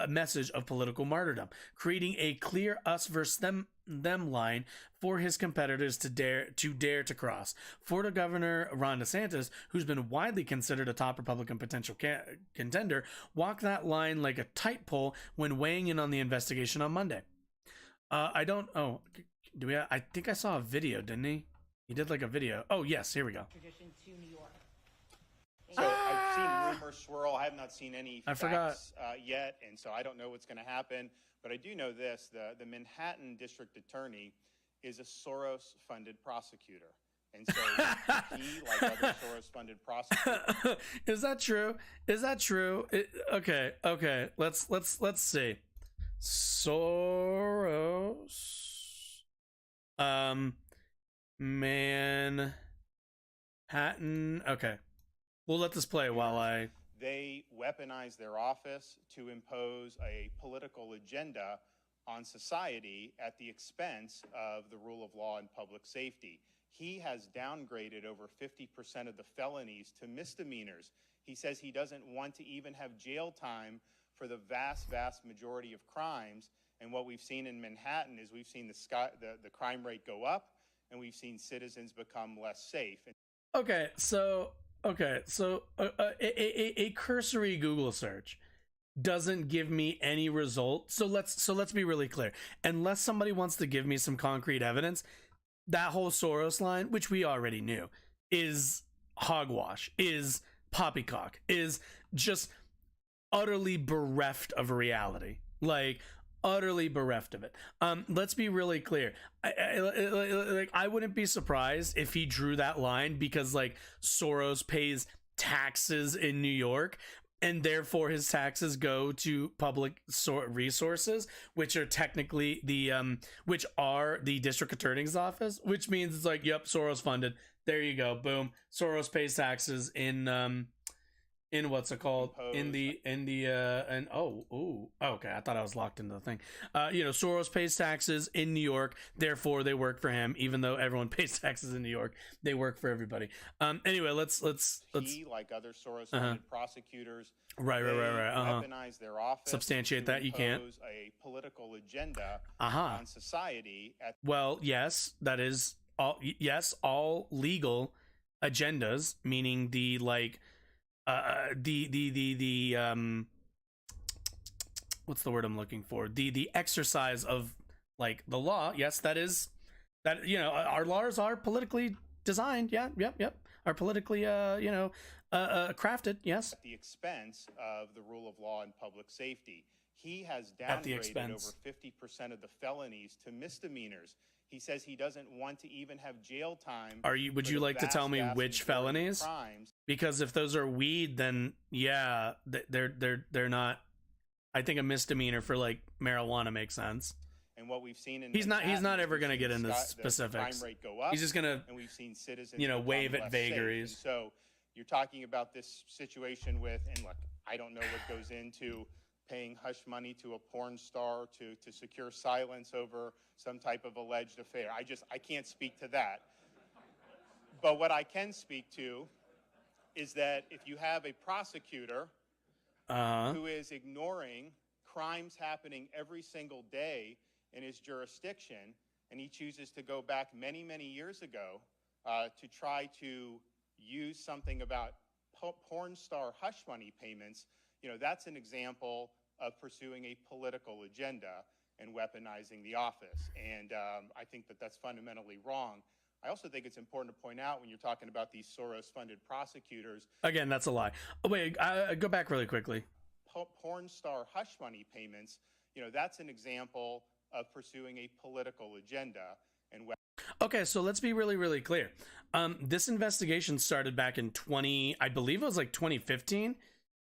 Speaker 3: message of political martyrdom, creating a clear us versus them line for his competitors to dare to cross. Florida Governor Ron DeSantis, who's been widely considered a top Republican potential contender, walked that line like a tight pole when weighing in on the investigation on Monday. I think I saw a video, didn't he? He did a video. Oh yes, here we go.
Speaker 1: Tradition to New York.
Speaker 4: So I've seen rumors swirl. I have not seen any facts yet, and so I don't know what's going to happen. But I do know this: the Manhattan District Attorney is a Soros-funded prosecutor, and so he, like other Soros-funded prosecutors,
Speaker 3: is that true? Is that true? Okay. Let's see. Soros, Manhattan. Okay. We'll let this play while
Speaker 4: They weaponize their office to impose a political agenda on society at the expense of the rule of law and public safety. He has downgraded over 50% of the felonies to misdemeanors. He says he doesn't want to even have jail time for the vast majority of crimes. And what we've seen in Manhattan is we've seen the crime rate go up, and we've seen citizens become less safe.
Speaker 3: Okay, so a cursory Google search doesn't give me any result. So let's be really clear. Unless somebody wants to give me some concrete evidence, that whole Soros line, which we already knew, is hogwash, is poppycock, is just utterly bereft of reality. Utterly bereft of it. Let's be really clear. I wouldn't be surprised if he drew that line because Soros pays taxes in New York. and therefore his taxes go to public resources, which are technically which are the district attorney's office, which means it's like, yep, Soros funded. There you go, boom. Soros pays taxes in what's it called,
Speaker 4: Imposed.
Speaker 3: okay, I thought I was locked into the thing. Soros pays taxes in New York, therefore they work for him. Even though everyone pays taxes in New York, they work for everybody. Anyway, let's
Speaker 4: He, like other Soros-funded prosecutors,
Speaker 3: right.
Speaker 4: weaponize their office.
Speaker 3: Substantiate
Speaker 4: to
Speaker 3: that, you can't.
Speaker 4: impose a political agenda
Speaker 3: Uh-huh.
Speaker 4: on society.
Speaker 3: Well, yes, that is all. Yes, all legal agendas, meaning the like, what's the word I'm looking for? The exercise of like the law. Yes, that is that. Our laws are politically designed. Yeah, yep. Are politically crafted. Yes.
Speaker 4: At the expense of the rule of law and public safety. He has
Speaker 3: At the
Speaker 4: downgraded
Speaker 3: expense.
Speaker 4: over 50% of the felonies to misdemeanors. He says he doesn't want to even have jail time.
Speaker 3: Would
Speaker 4: for
Speaker 3: you
Speaker 4: the
Speaker 3: like to
Speaker 4: vast,
Speaker 3: tell me
Speaker 4: vast
Speaker 3: which
Speaker 4: majority of
Speaker 3: felonies?
Speaker 4: crimes.
Speaker 3: Because if those are weed, then yeah, they're not. I think a misdemeanor for like marijuana makes sense.
Speaker 4: And what we've seen in
Speaker 3: He's not
Speaker 4: Manhattan is
Speaker 3: ever
Speaker 4: we've
Speaker 3: gonna
Speaker 4: seen
Speaker 3: get into
Speaker 4: the
Speaker 3: specifics.
Speaker 4: crime rate go up.
Speaker 3: He's just gonna,
Speaker 4: and we've seen citizens
Speaker 3: wave
Speaker 4: become
Speaker 3: at
Speaker 4: less safe.
Speaker 3: vagaries.
Speaker 4: And so you're talking about this situation with, and look, I don't know what goes into paying hush money to a porn star to secure silence over some type of alleged affair. I can't speak to that. But what I can speak to is that if you have a prosecutor who is ignoring crimes happening every single day in his jurisdiction, and he chooses to go back many, many years ago to try to use something about porn star hush money payments, that's an example of pursuing a political agenda and weaponizing the office. And I think that that's fundamentally wrong. I also think it's important to point out when you're talking about these Soros-funded prosecutors.
Speaker 3: Again, that's a lie. Oh, wait, go back really quickly.
Speaker 4: Porn star hush money payments, that's an example of pursuing a political agenda and
Speaker 3: Okay, so let's be really, really clear. This investigation started back in I believe it was like 2015,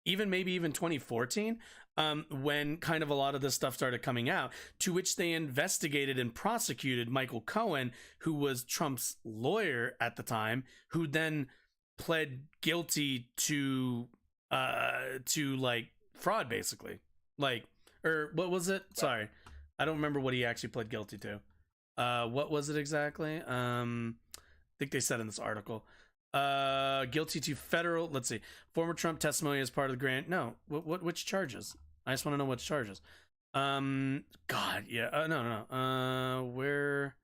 Speaker 3: maybe even 2014, when kind of a lot of this stuff started coming out, to which they investigated and prosecuted Michael Cohen, who was Trump's lawyer at the time, who then pled guilty to like fraud, basically. Like, or what was it? Sorry, I don't remember what he actually pled guilty to. What was it exactly? I think they said in this article. Guilty to federal, let's see, former Trump testimony as part of the grant. No, which charges? I just want to know which charges. God, yeah. No. Where?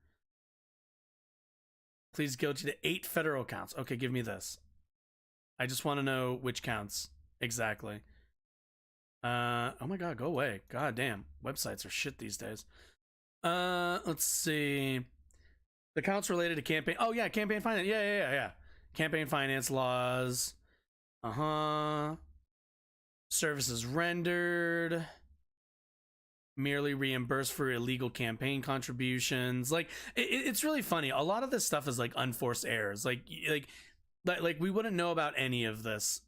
Speaker 3: Please guilty to 8 federal counts. Okay, give me this. I just want to know which counts exactly. Oh my God, go away. God damn, websites are shit these days. Let's see. The counts related to campaign. Oh yeah, campaign finance. Yeah. Campaign finance laws. Services rendered. Merely reimbursed for illegal campaign contributions. Like it's really funny. A lot of this stuff is like unforced errors. Like we wouldn't know about any of this.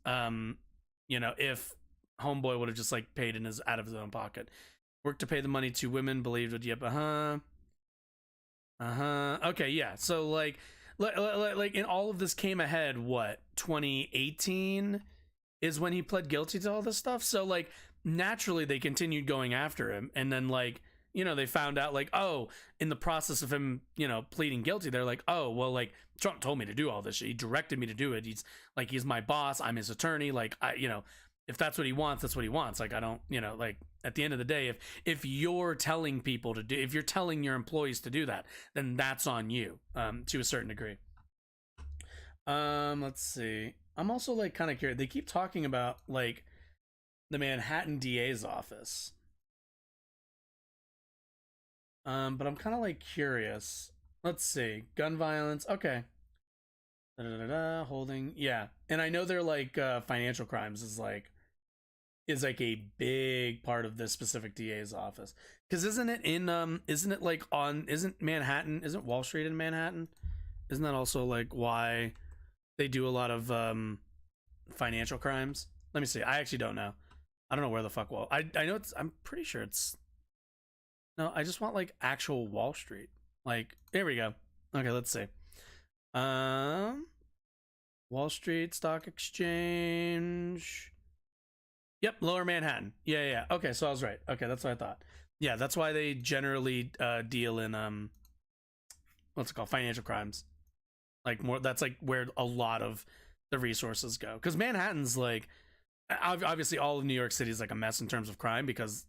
Speaker 3: If Homeboy would have just like paid out of his own pocket. Worked to pay the money to women believed it. Yep. Okay. Yeah. So like and all of this came ahead. What 2018 is when he pled guilty to all this stuff. So like naturally they continued going after him, and then like they found out like, oh, in the process of him pleading guilty, they're like, oh well, like Trump told me to do all this shit. He directed me to do it. He's my boss. I'm his attorney. Like if that's what he wants, that's what he wants. Like I don't like at the end of the day, if you're telling people to do, if you're telling your employees to do that, then that's on you to a certain degree. Let's see. I'm also like kind of curious. They keep talking about like the Manhattan DA's office. But I'm kind of like curious. Let's see. Gun violence. Okay. Holding. Yeah. And I know they're like financial crimes is like a big part of this specific DA's office. Because isn't Manhattan, isn't Wall Street in Manhattan? Isn't that also like why they do a lot of financial crimes? Let me see. I actually don't know. I don't know where the fuck Wall. I know it's. I'm pretty sure it's. No, I just want like actual Wall Street. Like, there we go. Okay, let's see. Wall Street Stock Exchange. Yep, Lower Manhattan. Yeah. Okay, so I was right. Okay, that's what I thought. Yeah, that's why they generally deal in what's it called? Financial crimes. Like more. That's like where a lot of the resources go. Because Manhattan's like, obviously all of New York City is like a mess in terms of crime because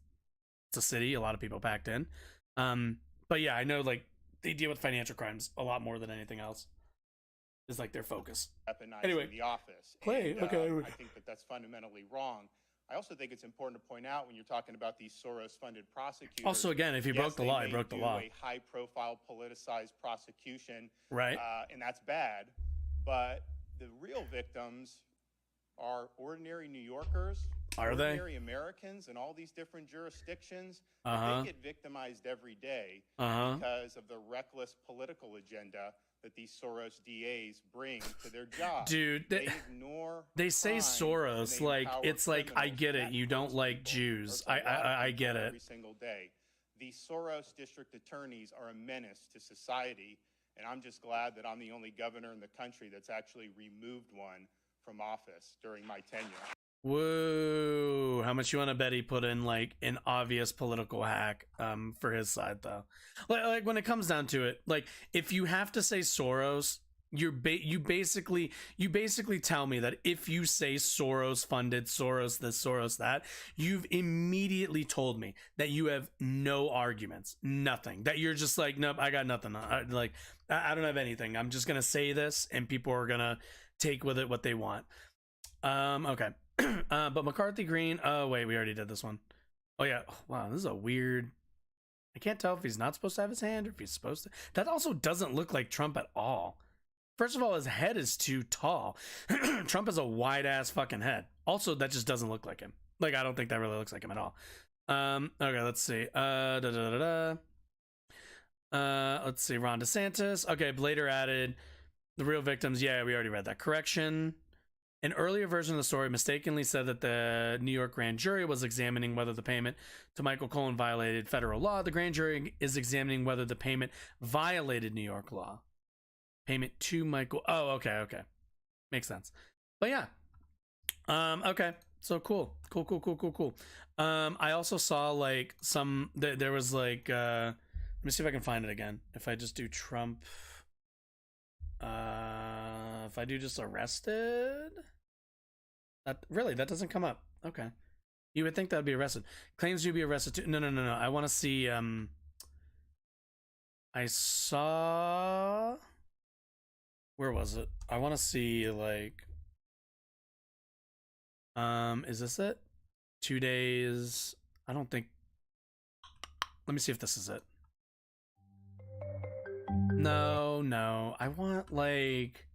Speaker 3: it's a city, a lot of people packed in. But yeah, I know like they deal with financial crimes a lot more than anything else. Is like their focus. Anyway,
Speaker 4: the office.
Speaker 3: Play.
Speaker 4: And,
Speaker 3: okay.
Speaker 4: I think that that's fundamentally wrong. I also think it's important to point out when you're talking about these Soros-funded prosecutors.
Speaker 3: Also, again, if he broke the law, he broke the law.
Speaker 4: A high-profile, politicized prosecution,
Speaker 3: right?
Speaker 4: And that's bad. But the real victims are ordinary New Yorkers, ordinary Americans in all these different jurisdictions. They get victimized every day because of the reckless political agenda that these Soros DAs bring to their job.
Speaker 3: Dude, they say Soros like it's like I get it. You don't like Jews. I get it.
Speaker 4: Every single day, these Soros district attorneys are a menace to society, and I'm just glad that I'm the only governor in the country that's actually removed one from office during my tenure.
Speaker 3: Whoa, how much you want to bet he put in like an obvious political hack for his side though? Like when it comes down to it, like if you have to say Soros, you basically tell me that if you say Soros funded, Soros this, Soros that, you've immediately told me that you have no arguments, nothing, that you're just like, nope, I got nothing. I don't have anything. I'm just gonna say this and people are gonna take with it what they want. Okay. But McCarthy Green, oh wait, we already did this one. Oh yeah, wow, this is a weird, I can't tell if he's not supposed to have his hand or if he's supposed to. That also doesn't look like Trump at all. First of all, his head is too tall. Trump has a wide ass fucking head. Also, that just doesn't look like him. Like, I don't think that really looks like him at all. Okay, let's see. Let's see, Ron DeSantis. Okay, Blader added the real victims. Yeah, we already read that. Correction. An earlier version of the story mistakenly said that the New York grand jury was examining whether the payment to Michael Cohen violated federal law. The grand jury is examining whether the payment violated New York law. Payment to Michael. Oh, okay. Makes sense. But yeah. Okay. So cool. I also saw like there was like, let me see if I can find it again. If I just do Trump, if I do just arrested, that doesn't come up. Okay, you would think that'd be arrested. Claims to be arrested too. No. I want to see. I saw. Where was it? I want to see like. Is this it? 2 days. I don't think. Let me see if this is it. No. I want like.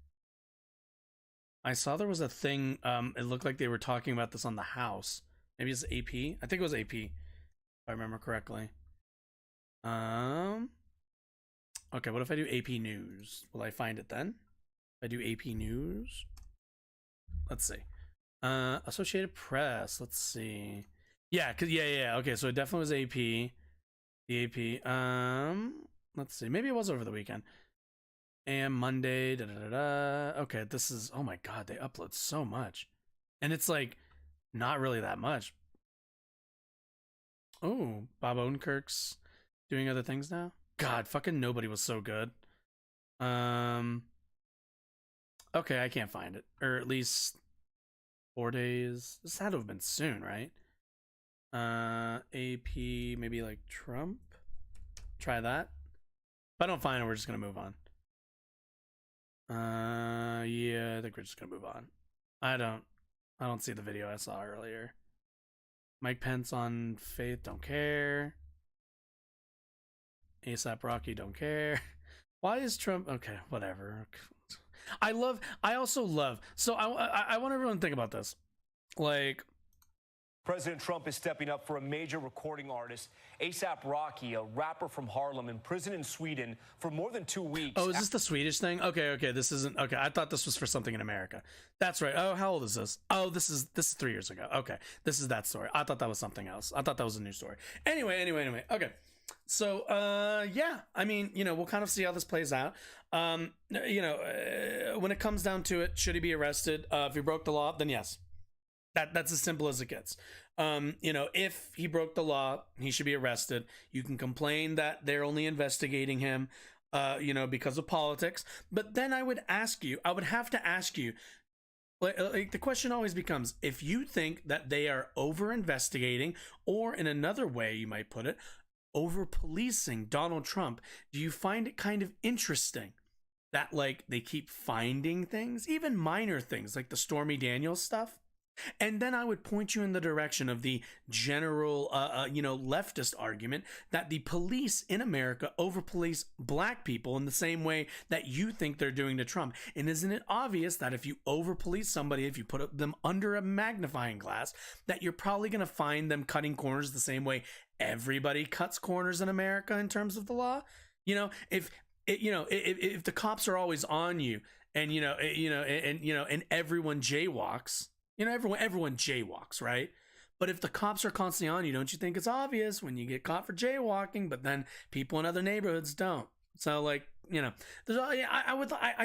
Speaker 3: I saw there was a thing. It looked like they were talking about this on the House. Maybe it's AP. I think it was AP, if I remember correctly. Okay. What if I do AP News? Will I find it then? If I do AP News, let's see. Associated Press. Let's see. Yeah. Yeah. Okay. So it definitely was AP. The AP. Let's see. Maybe it was over the weekend. And Monday. Okay, this is. Oh my god, they upload so much, and it's like not really that much. Oh, Bob Odenkirk's doing other things now. God, fucking nobody was so good. Okay, I can't find it, or at least 4 days. This had to have been soon, right? AP, maybe like Trump. Try that. If I don't find it, we're just gonna move on. Yeah, I think we're just gonna move on. I don't see the video I saw earlier. Mike Pence on Faith, don't care. ASAP Rocky, don't care. Why is Trump? Okay, whatever. I also love. So I want everyone to think about this. Like,
Speaker 1: President Trump is stepping up for a major recording artist, A$AP Rocky, a rapper from Harlem, in prison in Sweden for more than 2 weeks.
Speaker 3: Oh, is this the Swedish thing? Okay, this isn't okay. I thought this was for something in America. That's right. Oh, how old is this? Oh, this is 3 years ago. Okay, this is that story. I thought that was something else. I thought that was a new story. Anyway. Okay, so yeah, I mean, we'll kind of see how this plays out. When it comes down to it, should he be arrested? If he broke the law, then yes. That's as simple as it gets. If he broke the law, he should be arrested. You can complain that they're only investigating him, because of politics. But then I would have to ask you, like the question always becomes, if you think that they are over investigating, or in another way you might put it, over policing Donald Trump, do you find it kind of interesting that like they keep finding things, even minor things like the Stormy Daniels stuff? And then I would point you in the direction of the general, leftist argument that the police in America over-police black people in the same way that you think they're doing to Trump. And isn't it obvious that if you over-police somebody, if you put them under a magnifying glass, that you're probably going to find them cutting corners the same way everybody cuts corners in America in terms of the law? If the cops are always on you, and and everyone jaywalks. Everyone jaywalks, right? But if the cops are constantly on you, don't you think it's obvious when you get caught for jaywalking, but then people in other neighborhoods don't? So I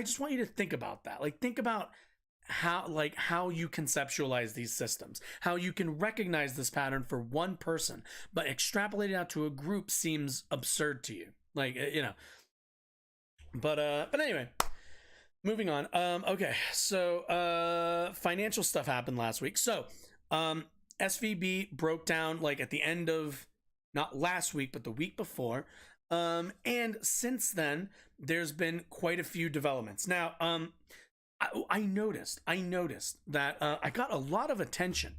Speaker 3: just want you to think about that. Like, think about how you conceptualize these systems, how you can recognize this pattern for one person, but extrapolate it out to a group seems absurd to you. But anyway. Moving on. Okay, so financial stuff happened last week. So SVB broke down like at the end of, not last week, but the week before. And since then, there's been quite a few developments. Now, I noticed that I got a lot of attention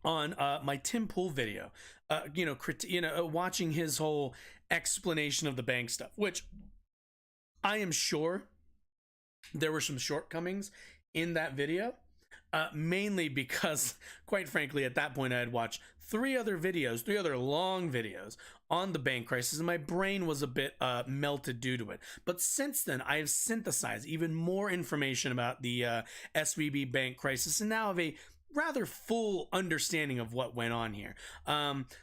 Speaker 3: on my Tim Pool video, watching his whole explanation of the bank stuff, which I am sure there were some shortcomings in that video, mainly because, quite frankly, at that point I had watched three other long videos on the bank crisis, and my brain was a bit melted due to it. But since then, I have synthesized even more information about the SVB bank crisis, and now have a rather full understanding of what went on here.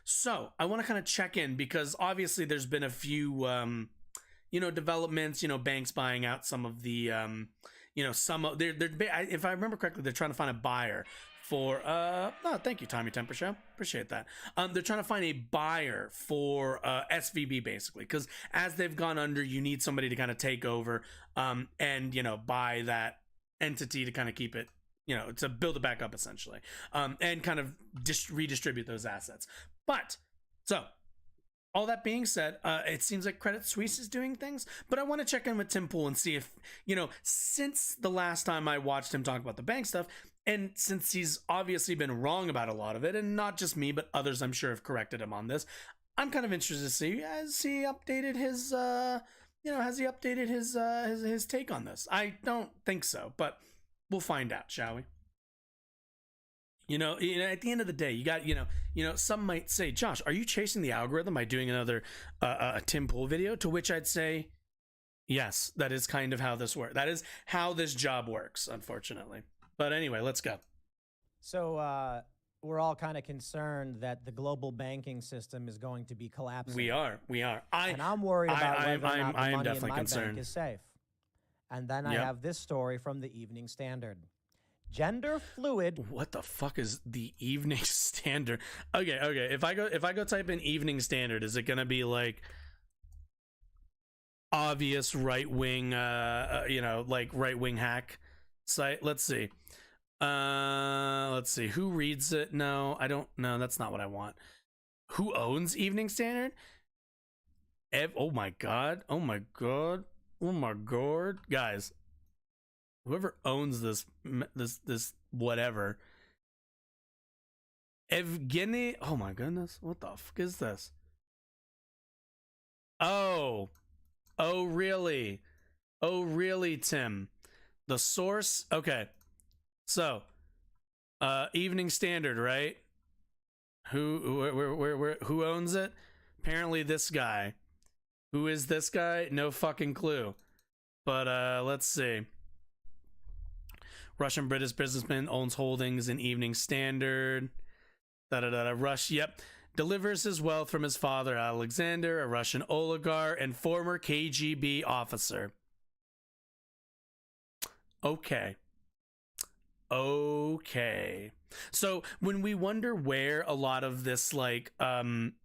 Speaker 3: So I want to kind of check in, because obviously there's been a few developments, banks buying out some of the, if I remember correctly, they're trying to find a buyer for, thank you, Tommy Temper Show. Appreciate that. They're trying to find a buyer for SVB, basically, because as they've gone under, you need somebody to kind of take over and, buy that entity to kind of keep it, to build it back up, essentially, and kind of redistribute those assets. But, so, all that being said, it seems like Credit Suisse is doing things, but I want to check in with Tim Pool and see if, since the last time I watched him talk about the bank stuff, and since he's obviously been wrong about a lot of it, and not just me, but others I'm sure have corrected him on this, I'm kind of interested to see, has he updated his take on this? I don't think so, but we'll find out, shall we? At the end of the day, you got, some might say, Josh, are you chasing the algorithm by doing another Tim Pool video? To which I'd say, yes, that is kind of how this works. That is how this job works, unfortunately. But anyway, let's go.
Speaker 5: So we're all kind of concerned that the global banking system is going to be collapsing.
Speaker 3: We are.
Speaker 5: And I'm worried about whether or not the money in
Speaker 3: definitely
Speaker 5: my
Speaker 3: concerned.
Speaker 5: bank is safe. And then I have this story from the Evening Standard. Gender fluid.
Speaker 3: What the fuck is the Evening Standard? Okay. If I go type in Evening Standard, is it gonna be like obvious right wing, like right wing hack site? Let's see. Who reads it? No, I don't. No, that's not what I want. Who owns Evening Standard? Oh my god, guys. Whoever owns this whatever, Evgeny. Oh my goodness, what the fuck is this? Oh, really, Tim? The source. Okay, so, Evening Standard, right? Who owns it? Apparently this guy. Who is this guy? No fucking clue. But let's see. Russian British businessman owns holdings in Evening Standard. Rush, yep. Delivers his wealth from his father, Alexander, a Russian oligarch and former KGB officer. Okay. So when we wonder where a lot of this like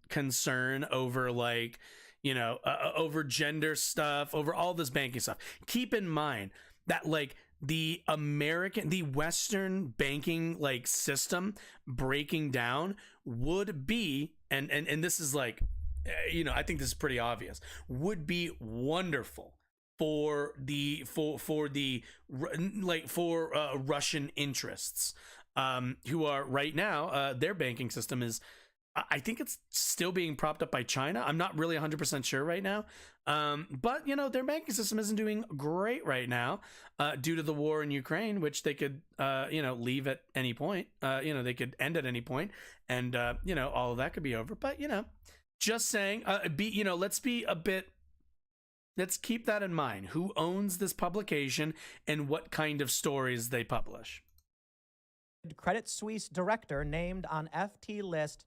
Speaker 3: concern over like, you know, over gender stuff, over all this banking stuff, keep in mind that like the Western banking like system breaking down would be, and this is like, you know, I think this is pretty obvious, would be wonderful for Russian interests, who are right now, their banking system is, I think it's still being propped up by China. I'm not really 100% sure right now. But, you know, their banking system isn't doing great right now due to the war in Ukraine, which they could, you know, leave at any point. You know, they could end at any point and, you know, all of that could be over. But, you know, just saying, you know, let's keep that in mind. Who owns this publication and what kind of stories they publish?
Speaker 5: Credit Suisse director named on FT list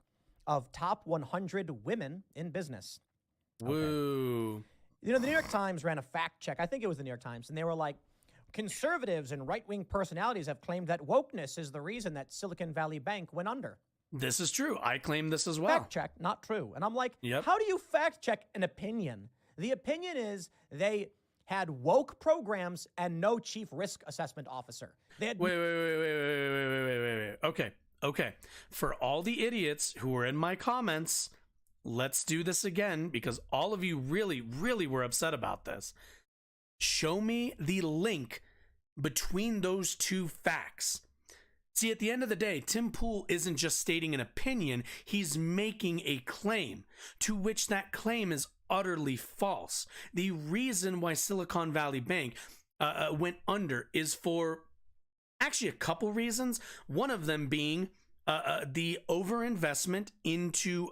Speaker 5: of top 100 women in business.
Speaker 3: Woo.
Speaker 5: You know, the New York Times ran a fact check. I think it was the New York Times. And they were like, conservatives and right-wing personalities have claimed that wokeness is the reason that Silicon Valley Bank went under.
Speaker 3: This is true. I claim this as well.
Speaker 5: Fact check, not true. And I'm like,
Speaker 3: Yep.
Speaker 5: How do you fact check an opinion? The opinion is they had woke programs and no chief risk assessment officer. They had
Speaker 3: Wait. Okay. For all the idiots who were in my comments, let's do this again because all of you really, really were upset about this. Show me the link between those two facts. See, at the end of the day, Tim Pool isn't just stating an opinion, he's making a claim, to which that claim is utterly false. The reason why Silicon Valley Bank went under is for actually a couple reasons. One of them being the overinvestment into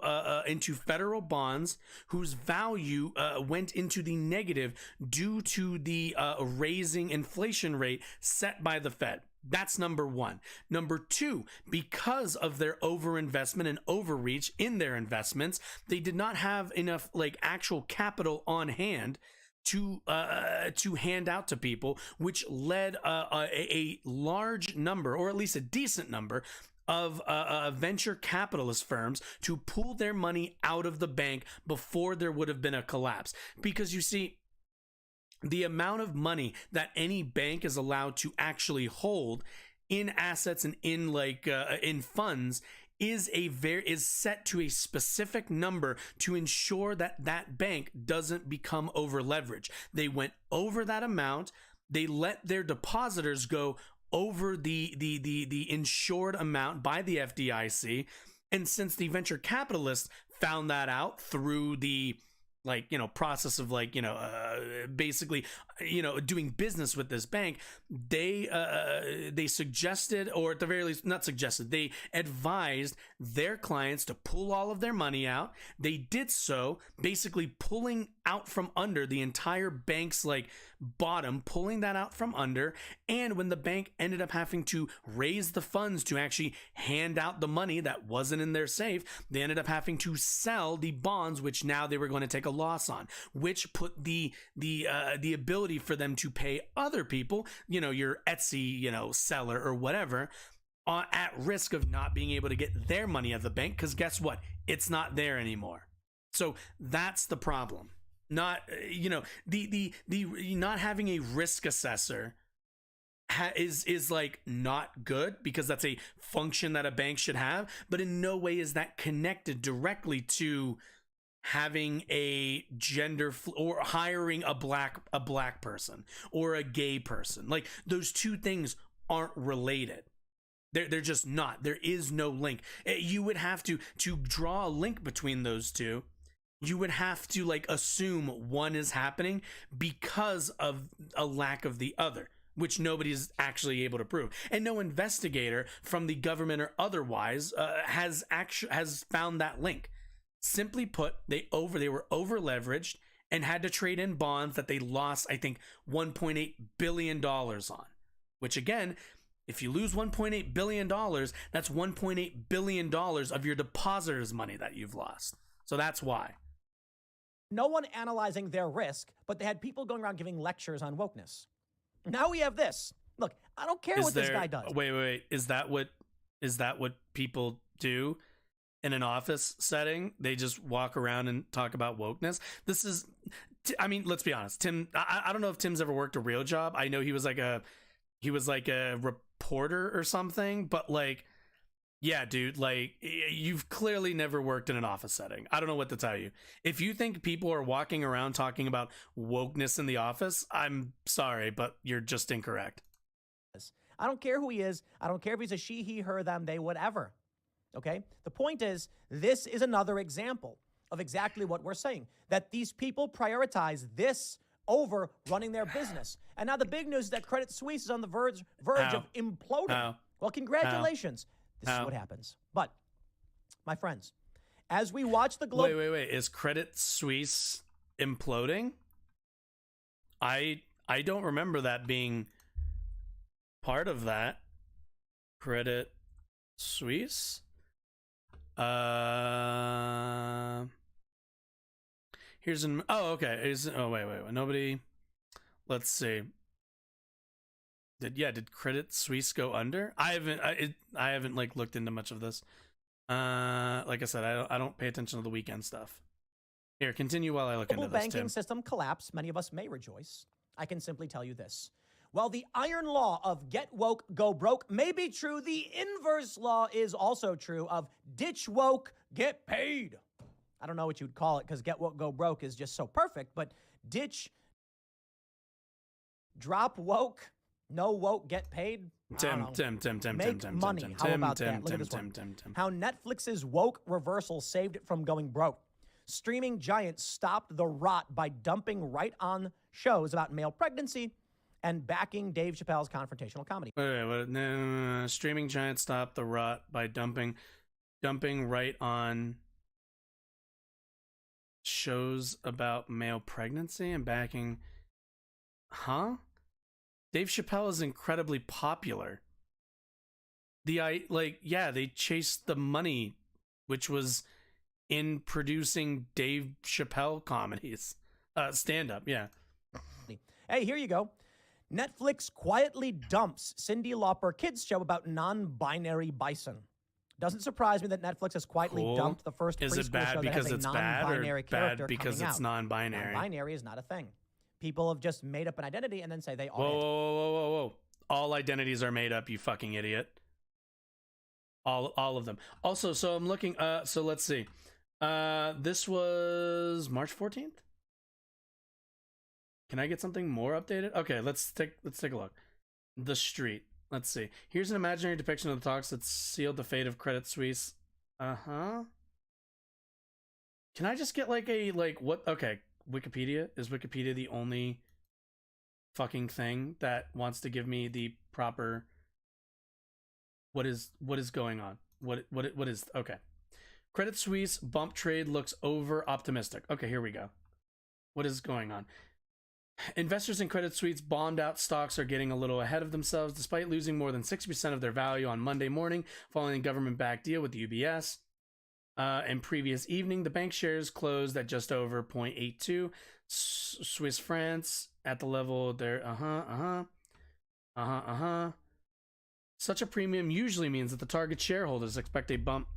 Speaker 3: federal bonds, whose value went into the negative due to the raising inflation rate set by the Fed. That's number one. Number two, because of their overinvestment and overreach in their investments, they did not have enough like actual capital on hand to hand out to people, which led a large number, or at least a decent number, of venture capitalist firms to pull their money out of the bank before there would have been a collapse. Because you see, the amount of money that any bank is allowed to actually hold in assets and in like in funds is set to a specific number to ensure that that bank doesn't become over leveraged. They went over that amount. They let their depositors go over the insured amount by the FDIC. And since the venture capitalists found that out through the process of basically, doing business with this bank, they suggested, or at the very least, not suggested, they advised their clients to pull all of their money out. They did so, basically pulling out from under the entire bank's bottom, pulling that out from under. And when the bank ended up having to raise the funds to actually hand out the money that wasn't in their safe, they ended up having to sell the bonds, which now they were going to take a loss on, which put the ability for them to pay other people, your Etsy, seller or whatever, at risk of not being able to get their money at the bank, because guess what? It's not there anymore. So that's the problem. Not, the not having a risk assessor is not good, because that's a function that a bank should have, but in no way is that connected directly to having a gender or hiring a black person or a gay person. Those two things aren't related. They're just not. There is no link. You would have to draw a link between those two. You would have to assume one is happening because of a lack of the other, which nobody's actually able to prove, and no investigator from the government or otherwise has found that link. Simply put, they were over leveraged and had to trade in bonds that they lost, I think, $1.8 billion on. Which again, if you lose $1.8 billion, that's $1.8 billion of your depositors' money that you've lost. So that's why.
Speaker 5: No one analyzing their risk, but they had people going around giving lectures on wokeness. Now we have this. Look, I don't care what this guy does.
Speaker 3: Wait. Is that what people do in an office setting? They just walk around and talk about wokeness? This is, I mean, let's be honest. Tim, I don't know if Tim's ever worked a real job. I know he was like a reporter or something, but like, yeah, dude, like, you've clearly never worked in an office setting. I don't know what to tell you. If you think people are walking around talking about wokeness in the office, I'm sorry, but you're just incorrect.
Speaker 5: I don't care who he is. I don't care if he's a she, he, her, them, they, whatever. Okay? The point is, this is another example of exactly what we're saying, that these people prioritize this over running their business. And now the big news is that Credit Suisse is on the verge of imploding. Well, congratulations. This is what happens. But, my friends, as we watch the global...
Speaker 3: Wait. Is Credit Suisse imploding? I don't remember that being part of that. Credit Suisse? Here's an... Oh, okay. Wait. Nobody... Let's see. Did Credit Suisse go under? I haven't like looked into much of this. Like I said, I don't pay attention to the weekend stuff. Here, continue while I look into this.
Speaker 5: The banking system collapse. Many of us may rejoice. I can simply tell you this. While the iron law of get woke, go broke may be true, the inverse law is also true of ditch woke, get paid. I don't know what you'd call it because get woke, go broke is just so perfect, but ditch, drop woke, no woke, get paid.
Speaker 3: Tim.
Speaker 5: Make money. How about that? Look at this one. How Netflix's woke reversal saved it from going broke. Streaming giants stopped the rot by dumping right on shows about male pregnancy and backing Dave Chappelle's confrontational comedy.
Speaker 3: Wait. No. Streaming giants stopped the rot by dumping right on shows about male pregnancy and backing. Huh? Dave Chappelle is incredibly popular. They chased the money, which was in producing Dave Chappelle comedies. Stand-up, yeah.
Speaker 5: Hey, here you go. Netflix quietly dumps Cyndi Lauper kids show about non-binary bison. Doesn't surprise me that Netflix has quietly dumped the first preschool show that has a non-binary character
Speaker 3: because it's non-binary?
Speaker 5: Non-binary is not a thing. People have just made up an identity and then say they are.
Speaker 3: Whoa. All identities are made up, you fucking idiot. All of them. Also, so I'm looking, so let's see. This was March 14th? Can I get something more updated? Okay, let's take a look. The Street. Let's see. Here's an imaginary depiction of the talks that sealed the fate of Credit Suisse. Can I just get what? Okay. Wikipedia? Is Wikipedia the only fucking thing that wants to give me the proper what is going on? What is okay. Credit Suisse bump trade looks over optimistic. Okay, here we go. What is going on? Investors in Credit Suisse bombed out stocks are getting a little ahead of themselves despite losing more than 60% of their value on Monday morning following a government-backed deal with UBS. And previous evening, the bank shares closed at just over 0.82. Swiss francs at the level there. Such a premium usually means that the target shareholders expect a bunked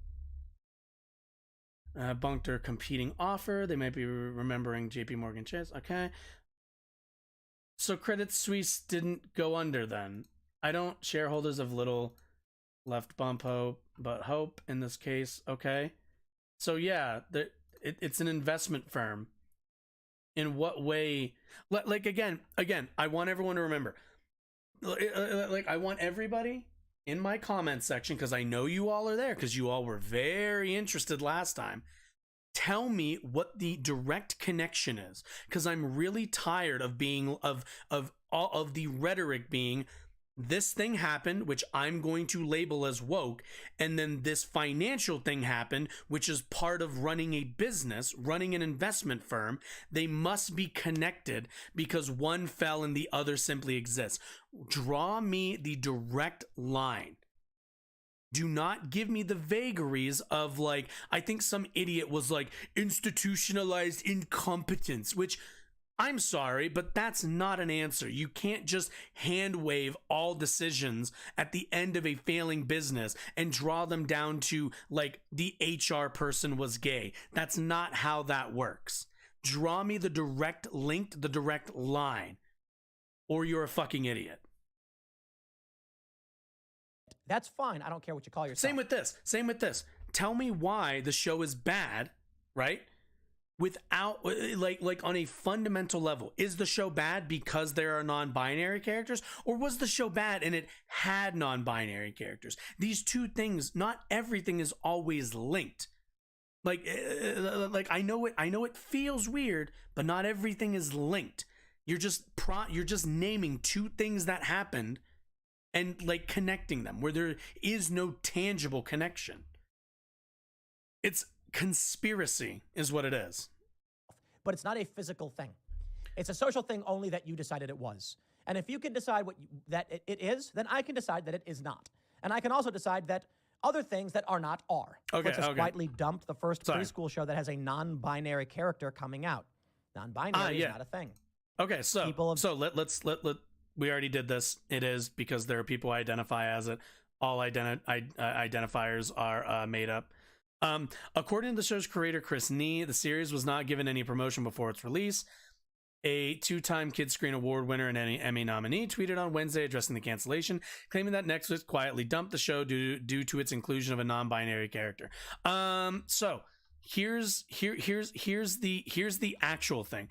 Speaker 3: or competing offer. They might be remembering JP Morgan Chase. Okay. So Credit Suisse didn't go under then. Shareholders of little left bump hope, but hope in this case. Okay. So yeah, it's an investment firm. In what way? Again, I want everyone to remember. I want everybody in my comment section, because I know you all are there, because you all were very interested last time. Tell me what the direct connection is, because I'm really tired of being of all of the rhetoric being, this thing happened, which I'm going to label as woke, and then this financial thing happened, which is part of running a business, running an investment firm. They must be connected because one fell and the other simply exists. Draw me the direct line. Do not give me the vagaries of, like, I think some idiot was like, institutionalized incompetence, which, I'm sorry, but that's not an answer. You can't just hand wave all decisions at the end of a failing business and draw them down to, like, the HR person was gay. That's not how that works. Draw me the direct link, the direct line, or you're a fucking idiot.
Speaker 5: That's fine. I don't care what you call yourself.
Speaker 3: Same with this. Tell me why the show is bad, right? Without, like on a fundamental level. Is the show bad because there are non-binary characters, or was the show bad and it had non-binary characters? These two things, not everything is always linked. Like I know it feels weird, but not everything is linked. You're just naming two things that happened and, like, connecting them where there is no tangible connection. It's conspiracy is what it is.
Speaker 5: But it's not a physical thing. It's a social thing only that you decided it was. And if you can decide that it is, then I can decide that it is not. And I can also decide that other things that are not are.
Speaker 3: Okay,
Speaker 5: Which has
Speaker 3: okay.
Speaker 5: quietly dumped the first
Speaker 3: Sorry.
Speaker 5: preschool show that has a non-binary character coming out. Non-binary
Speaker 3: yeah.
Speaker 5: is not a thing.
Speaker 3: Okay, so
Speaker 5: People have-
Speaker 3: let's we already did this. It is because there are people who identify as it. All identifiers are made up. According to the show's creator Chris Nee, the series was not given any promotion before its release. A two-time Kids Screen Award winner and Emmy nominee tweeted on Wednesday addressing the cancellation, claiming that Netflix quietly dumped the show due to its inclusion of a non-binary character. So here's the actual thing.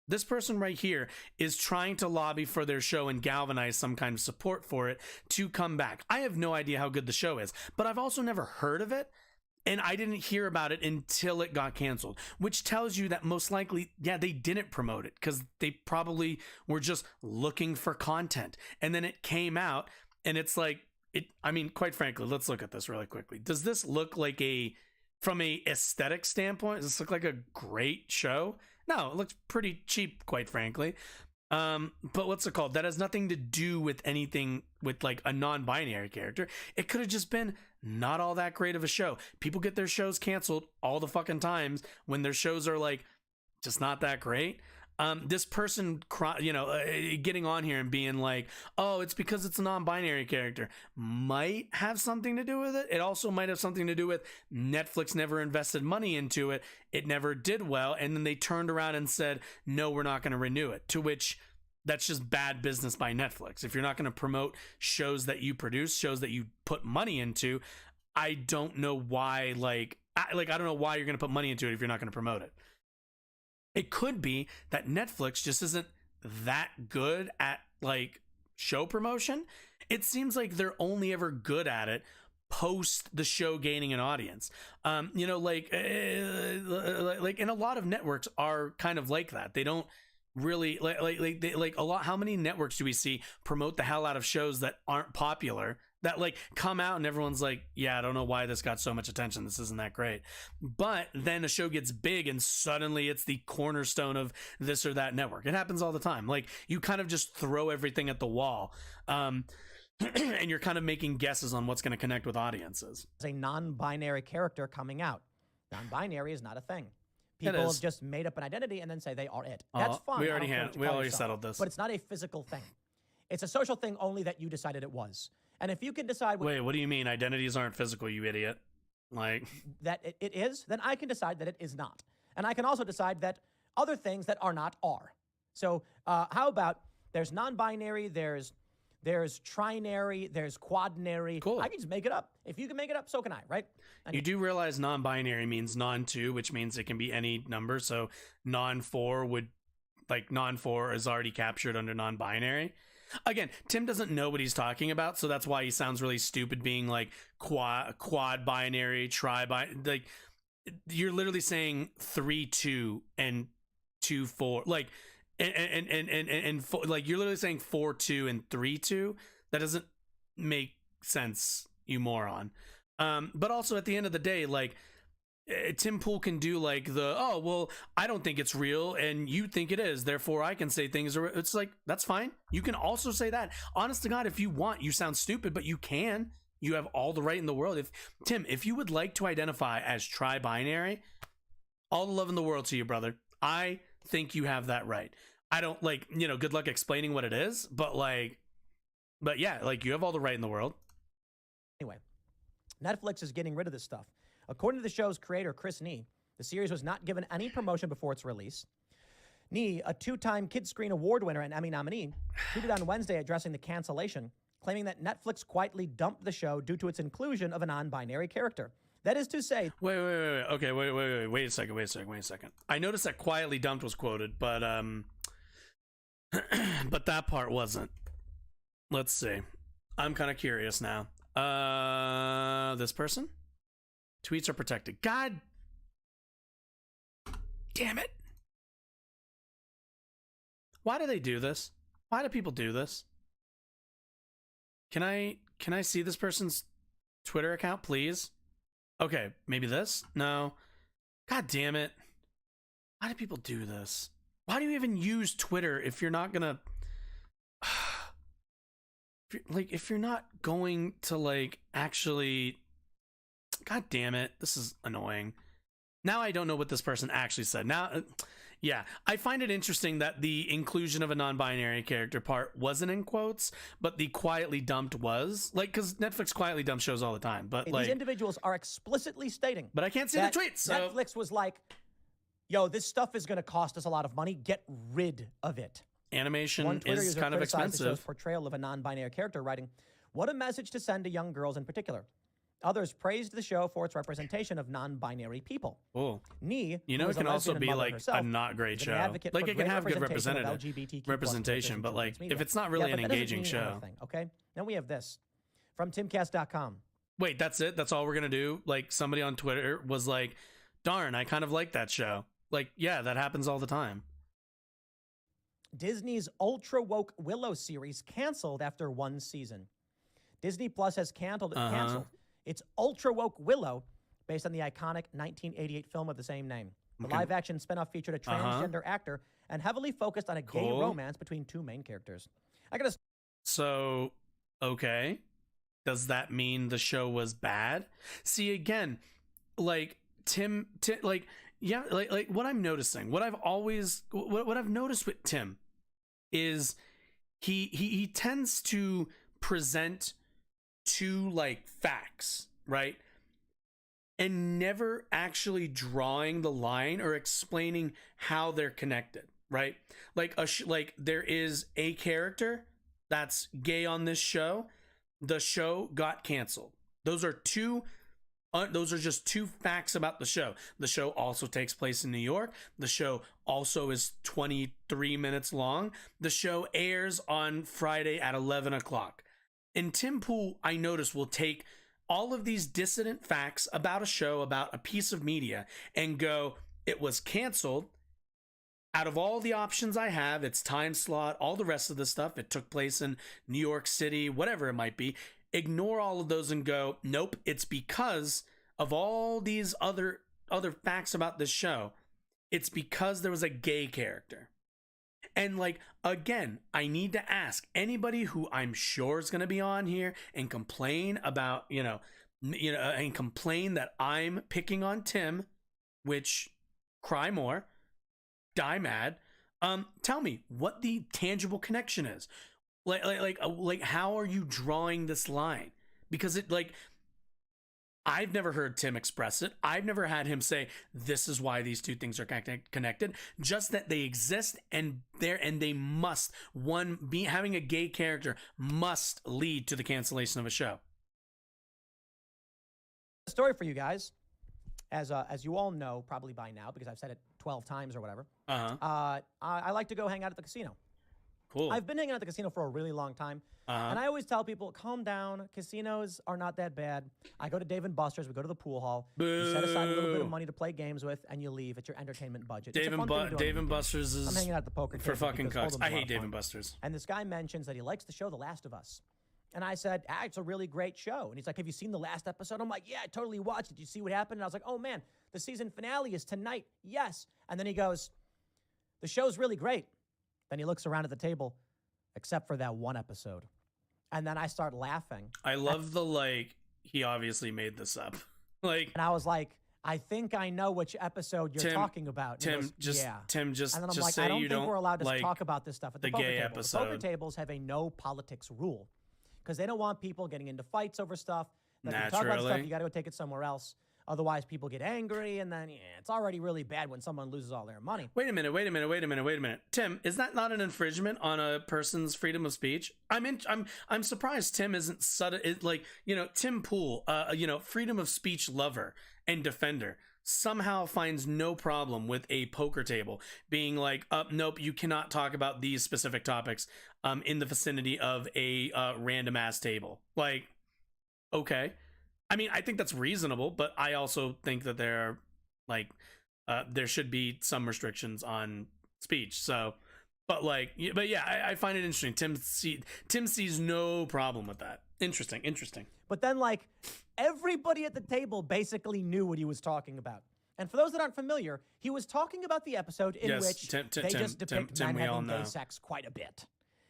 Speaker 3: This person right here is trying to lobby for their show and galvanize some kind of support for it to come back. I have no idea how good the show is, but I've also never heard of it, and I didn't hear about it until it got canceled, which tells you that most likely, yeah, they didn't promote it because they probably were just looking for content. And then it came out, and it's like, I mean, quite frankly, let's look at this really quickly. Does this look like from a aesthetic standpoint, does this look like a great show? No, it looks pretty cheap, quite frankly. But what's it called? That has nothing to do with anything with, like, a non-binary character. It could have just been not all that great of a show. People get their shows canceled all the fucking times when their shows are, like, just not that great. This person, getting on here and being like, oh, it's because it's a non-binary character, might have something to do with it. It also might have something to do with Netflix never invested money into it. It never did well. And then they turned around and said, no, we're not going to renew it. To which, that's just bad business by Netflix. If you're not going to promote shows that you produce, shows that you put money into, I don't know why, I don't know why you're going to put money into it if you're not going to promote it. It could be that Netflix just isn't that good at, like, show promotion. It seems like they're only ever good at it post the show gaining an audience. And a lot of networks are kind of like that. They don't really how many networks do we see promote the hell out of shows that aren't popular, that, like, come out and everyone's like, yeah, I don't know why this got so much attention, this isn't that great, but then a show gets big and suddenly it's the cornerstone of this or that network. It happens all the time. Like, you kind of just throw everything at the wall, and you're kind of making guesses on what's going to connect with audiences.
Speaker 5: There's a non-binary character coming out. Non-binary is not a thing. People have just made up an identity and then say they are it. That's fine.
Speaker 3: We already settled this.
Speaker 5: But it's not a physical thing. It's a social thing only that you decided it was. And if you can decide
Speaker 3: Wait, what do you mean identities aren't physical, you idiot? Like,
Speaker 5: that it is, then I can decide that it is not. And I can also decide that other things that are not are. So how about there's non-binary, there's trinary, there's quadnary.
Speaker 3: Cool.
Speaker 5: I can just make it up. If you can make it up, so can I, right?
Speaker 3: You do realize non-binary means non-2, which means it can be any number. So non-4 is already captured under non-binary. Again, Tim doesn't know what he's talking about, so that's why he sounds really stupid being like quad binary, tri-binary. Like, you're literally saying 3-2 and 2-4. Like, like you're literally saying 4-2 and 3-2. That doesn't make sense, you moron. But also at the end of the day, like Tim Pool can do like oh well, I don't think it's real and you think it is, therefore I can say things. It's like, that's fine. You can also say that. Honest to God, if you want, you sound stupid, but you can. You have all the right in the world. If you would like to identify as tri-binary, all the love in the world to you, brother. I think you have that right. I don't like, good luck explaining what it is, but yeah, like you have all the right in the world.
Speaker 5: Anyway, Netflix is getting rid of this stuff. According to the show's creator, Chris Nee, the series was not given any promotion before its release. Nee, a two-time Kids Screen Award winner and Emmy nominee, tweeted on Wednesday addressing the cancellation, claiming that Netflix quietly dumped the show due to its inclusion of a non-binary character. That is to say...
Speaker 3: Wait. Okay, wait a second. I noticed that quietly dumped was quoted, but but that part wasn't. Let's see. I'm kind of curious now. This person? Tweets are protected. God damn it. Why do they do this? Why do people do this? Can I see this person's Twitter account, please? Okay, maybe this? No. God damn it. Why do people do this? Why do you even use Twitter if you're not gonna... if you're not going to, actually... God damn it. This is annoying. Now I don't know what this person actually said. Now, yeah, I find it interesting that the inclusion of a non-binary character part wasn't in quotes, but the quietly dumped was. Because Netflix quietly dumps shows all the time. But
Speaker 5: these individuals are explicitly stating...
Speaker 3: But I can't see the tweets, so...
Speaker 5: Netflix was like, yo, this stuff is going to cost us a lot of money. Get rid of it.
Speaker 3: Animation
Speaker 5: One Twitter
Speaker 3: is
Speaker 5: user
Speaker 3: kind of
Speaker 5: criticized the show's
Speaker 3: expensive.
Speaker 5: portrayal of a non-binary character, writing, "What a message to send to young girls in particular." Others praised the show for its representation of non-binary people.
Speaker 3: Oh,
Speaker 5: Nee,
Speaker 3: it can also be a not great show. Like it can have good representation, but if it's not really an engaging show.
Speaker 5: Anything, okay, then we have this from timcast.com.
Speaker 3: Wait, that's it? That's all we're gonna do? Like somebody on Twitter was like, "Darn, I kind of like that show." Like, yeah, that happens all the time.
Speaker 5: Disney's ultra woke Willow series canceled after one season. Disney Plus has canceled its ultra woke Willow, based on the iconic 1988 film of the same name. The live-action spinoff featured a transgender actor and heavily focused on a gay romance between two main characters.
Speaker 3: So, okay. Does that mean the show was bad? See, again, Tim, what I'm noticing, what I've noticed with Tim is he tends to present two facts, right? And never actually drawing the line or explaining how they're connected, right? There is a character that's gay on this show. The show got canceled. Those are just two facts about the show. The show also takes place in New York. The show also is 23 minutes long. The show airs on Friday at 11 o'clock. And Tim Pool, I notice, will take all of these dissident facts about a show, about a piece of media, and go, it was canceled. Out of all the options I have, its time slot, all the rest of the stuff, it took place in New York City, whatever it might be. Ignore all of those and go, nope, it's because of all these other facts about this show. It's because there was a gay character. And again, I need to ask anybody who I'm sure is going to be on here and complain about, and complain that I'm picking on Tim, which cry more, die mad. Tell me what the tangible connection is. How are you drawing this line? Because I've never heard Tim express it. I've never had him say, this is why these two things are connected. Just that they exist and they must, having a gay character must lead to the cancellation of a show.
Speaker 5: Story for you guys, as you all know, probably by now, because I've said it 12 times or whatever. I like to go hang out at the casino.
Speaker 3: Cool.
Speaker 5: I've been hanging out at the casino for a really long time. And I always tell people, calm down. Casinos are not that bad. I go to Dave and Buster's. We go to the pool hall. You set aside a little bit of money to play games with, and you leave. It's your entertainment budget. It's a fun thing to do on the
Speaker 3: Dave and
Speaker 5: weekend.
Speaker 3: Buster's is
Speaker 5: I'm hanging out at the poker
Speaker 3: for
Speaker 5: table
Speaker 3: fucking
Speaker 5: because
Speaker 3: cocks.
Speaker 5: Hold'em's
Speaker 3: I
Speaker 5: a lot
Speaker 3: hate
Speaker 5: of
Speaker 3: Dave
Speaker 5: fun.
Speaker 3: and Buster's.
Speaker 5: And this guy mentions that he likes the show The Last of Us. And I said, it's a really great show. And he's like, have you seen the last episode? I'm like, yeah, I totally watched it. Did you see what happened? And I was like, oh man, the season finale is tonight. Yes. And then he goes, the show's really great. Then he looks around at the table, except for that one episode. And then I start laughing.
Speaker 3: I love the, like, he obviously made this up. Like,
Speaker 5: And I was like, I think I know which episode you're
Speaker 3: Tim-
Speaker 5: talking about. And he
Speaker 3: Tim,
Speaker 5: goes,
Speaker 3: just
Speaker 5: yeah.
Speaker 3: Tim, just
Speaker 5: And then I'm
Speaker 3: just
Speaker 5: like,
Speaker 3: say
Speaker 5: I don't
Speaker 3: you
Speaker 5: think
Speaker 3: don't
Speaker 5: we're allowed to
Speaker 3: like
Speaker 5: talk about this stuff at the
Speaker 3: the
Speaker 5: poker
Speaker 3: gay
Speaker 5: table. The poker
Speaker 3: episode.
Speaker 5: tables have a no politics rule because they don't want people getting into fights over stuff. That if you talk about stuff,
Speaker 3: Naturally.
Speaker 5: you got to go take it somewhere else. Otherwise, people get angry, and then it's already really bad when someone loses all their money.
Speaker 3: Wait a minute. Tim, is that not an infringement on a person's freedom of speech? I'm surprised Tim isn't sudden, like, you know, Tim Pool, you know, freedom of speech lover and defender, somehow finds no problem with a poker table being like, nope, you cannot talk about these specific topics in the vicinity of a random ass table. Like, okay. I mean, I think that's reasonable, but I also think that there are, like, there should be some restrictions on speech. So, but yeah, I find it interesting. Tim sees no problem with that. Interesting.
Speaker 5: But then, like, everybody at the table basically knew what he was talking about. And for those that aren't familiar, he was talking about the episode in
Speaker 3: Yes,
Speaker 5: which
Speaker 3: Tim,
Speaker 5: they just depict
Speaker 3: Tim,
Speaker 5: men
Speaker 3: we all
Speaker 5: having gay
Speaker 3: know.
Speaker 5: sex quite a bit.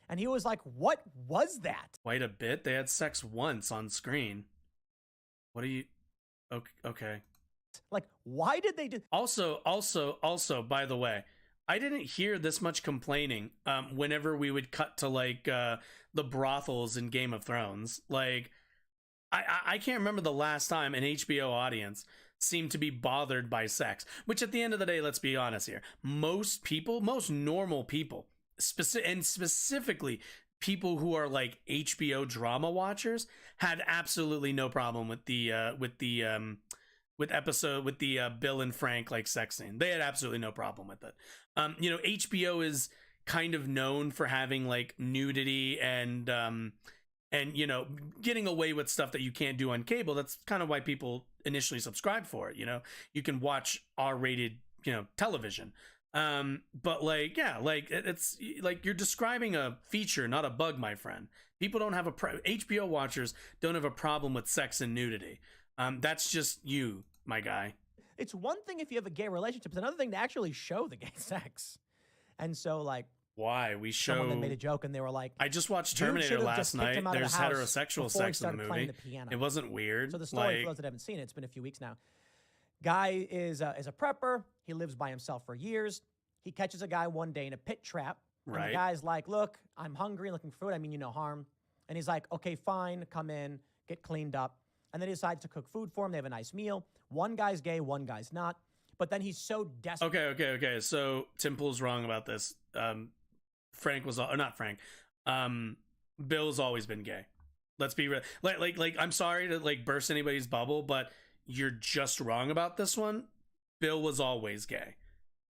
Speaker 5: And he was like, what was that?
Speaker 3: Quite a bit. They had sex once on screen. What are you? Okay.
Speaker 5: Like, why did they do...
Speaker 3: Also, by the way, I didn't hear this much complaining whenever we would cut to, like, the brothels in Game of Thrones. Like, I can't remember the last time an HBO audience seemed to be bothered by sex, which at the end of the day, let's be honest here, most normal people, specifically people who are like HBO drama watchers, had absolutely no problem with the Bill and Frank, like, sex scene. They had absolutely no problem with it. You know, HBO is kind of known for having, like, nudity and you know, getting away with stuff that you can't do on cable. That's kind of why people initially subscribe for it. You know, you can watch R-rated, you know, television. But, like, yeah, like, it's like you're describing a feature, not a bug, my friend. People don't have HBO watchers don't have a problem with sex and nudity. That's just you, my guy.
Speaker 5: It's one thing if you have a gay relationship, it's another thing to actually show the gay sex. And so, like,
Speaker 3: Why we show?
Speaker 5: someone that made a joke and they were like,
Speaker 3: I just watched
Speaker 5: "Dude
Speaker 3: Terminator
Speaker 5: should've
Speaker 3: last
Speaker 5: just kicked
Speaker 3: night.
Speaker 5: him out of
Speaker 3: There's
Speaker 5: the house
Speaker 3: heterosexual
Speaker 5: before he
Speaker 3: sex in the
Speaker 5: started playing
Speaker 3: movie.
Speaker 5: the piano."
Speaker 3: It wasn't weird.
Speaker 5: So the story,
Speaker 3: like,
Speaker 5: for those that haven't seen it, it's been a few weeks now. Guy is a prepper. He lives by himself for years. He catches a guy one day in a pit trap. And
Speaker 3: Right.
Speaker 5: the guy's like, look, I'm hungry, looking for food. I mean, you no harm. And he's like, okay, fine, come in, get cleaned up. And then he decides to cook food for him. They have a nice meal. One guy's gay, one guy's not. But then he's so desperate.
Speaker 3: Okay. So Tim Pool's wrong about this. Frank was, or not Frank. Bill's always been gay. Let's be real. Like, I'm sorry to, like, burst anybody's bubble, but you're just wrong about this one. Bill was always gay.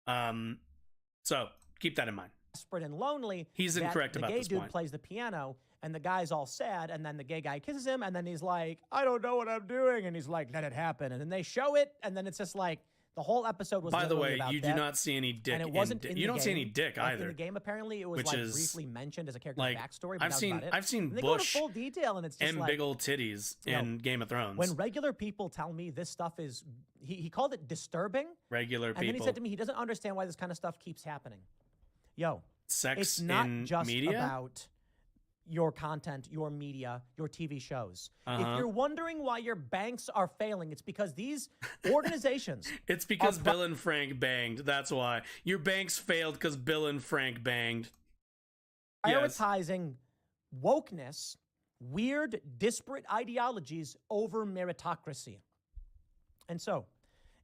Speaker 3: So keep that in mind.
Speaker 5: Desperate and lonely.
Speaker 3: He's
Speaker 5: that
Speaker 3: incorrect about
Speaker 5: the gay
Speaker 3: this
Speaker 5: dude
Speaker 3: point.
Speaker 5: plays the piano, and the guy's all sad, and then the gay guy kisses him, and then he's like, I don't know what I'm doing, and he's like, let it happen. And then they show it, and then it's just like, the whole episode was
Speaker 3: By the
Speaker 5: literally
Speaker 3: way,
Speaker 5: about
Speaker 3: you
Speaker 5: that.
Speaker 3: do not see any dick.
Speaker 5: And it wasn't in
Speaker 3: you
Speaker 5: the
Speaker 3: don't see any
Speaker 5: game.
Speaker 3: dick
Speaker 5: Like,
Speaker 3: either.
Speaker 5: in the game, apparently, it was
Speaker 3: which
Speaker 5: like
Speaker 3: is,
Speaker 5: briefly mentioned as a character's
Speaker 3: like,
Speaker 5: backstory, but
Speaker 3: I've
Speaker 5: that was
Speaker 3: seen
Speaker 5: about it.
Speaker 3: I've seen
Speaker 5: And they go into
Speaker 3: Bush
Speaker 5: full detail, and it's just
Speaker 3: and
Speaker 5: like,
Speaker 3: big old titties in Game of Thrones.
Speaker 5: when regular people tell me this stuff is, he called it disturbing,
Speaker 3: Regular
Speaker 5: and then he
Speaker 3: people,
Speaker 5: said to me he doesn't understand why this kind of stuff keeps happening. Yo,
Speaker 3: sex
Speaker 5: it's not
Speaker 3: in
Speaker 5: just
Speaker 3: media.
Speaker 5: about your content, your media, your TV shows. If
Speaker 3: Uh-huh.
Speaker 5: you're wondering why your banks are failing, it's because these organizations
Speaker 3: It's because Bill and Frank banged. That's why your banks failed, because Bill and Frank banged. Yes.
Speaker 5: prioritizing wokeness, weird, disparate ideologies over meritocracy. And so,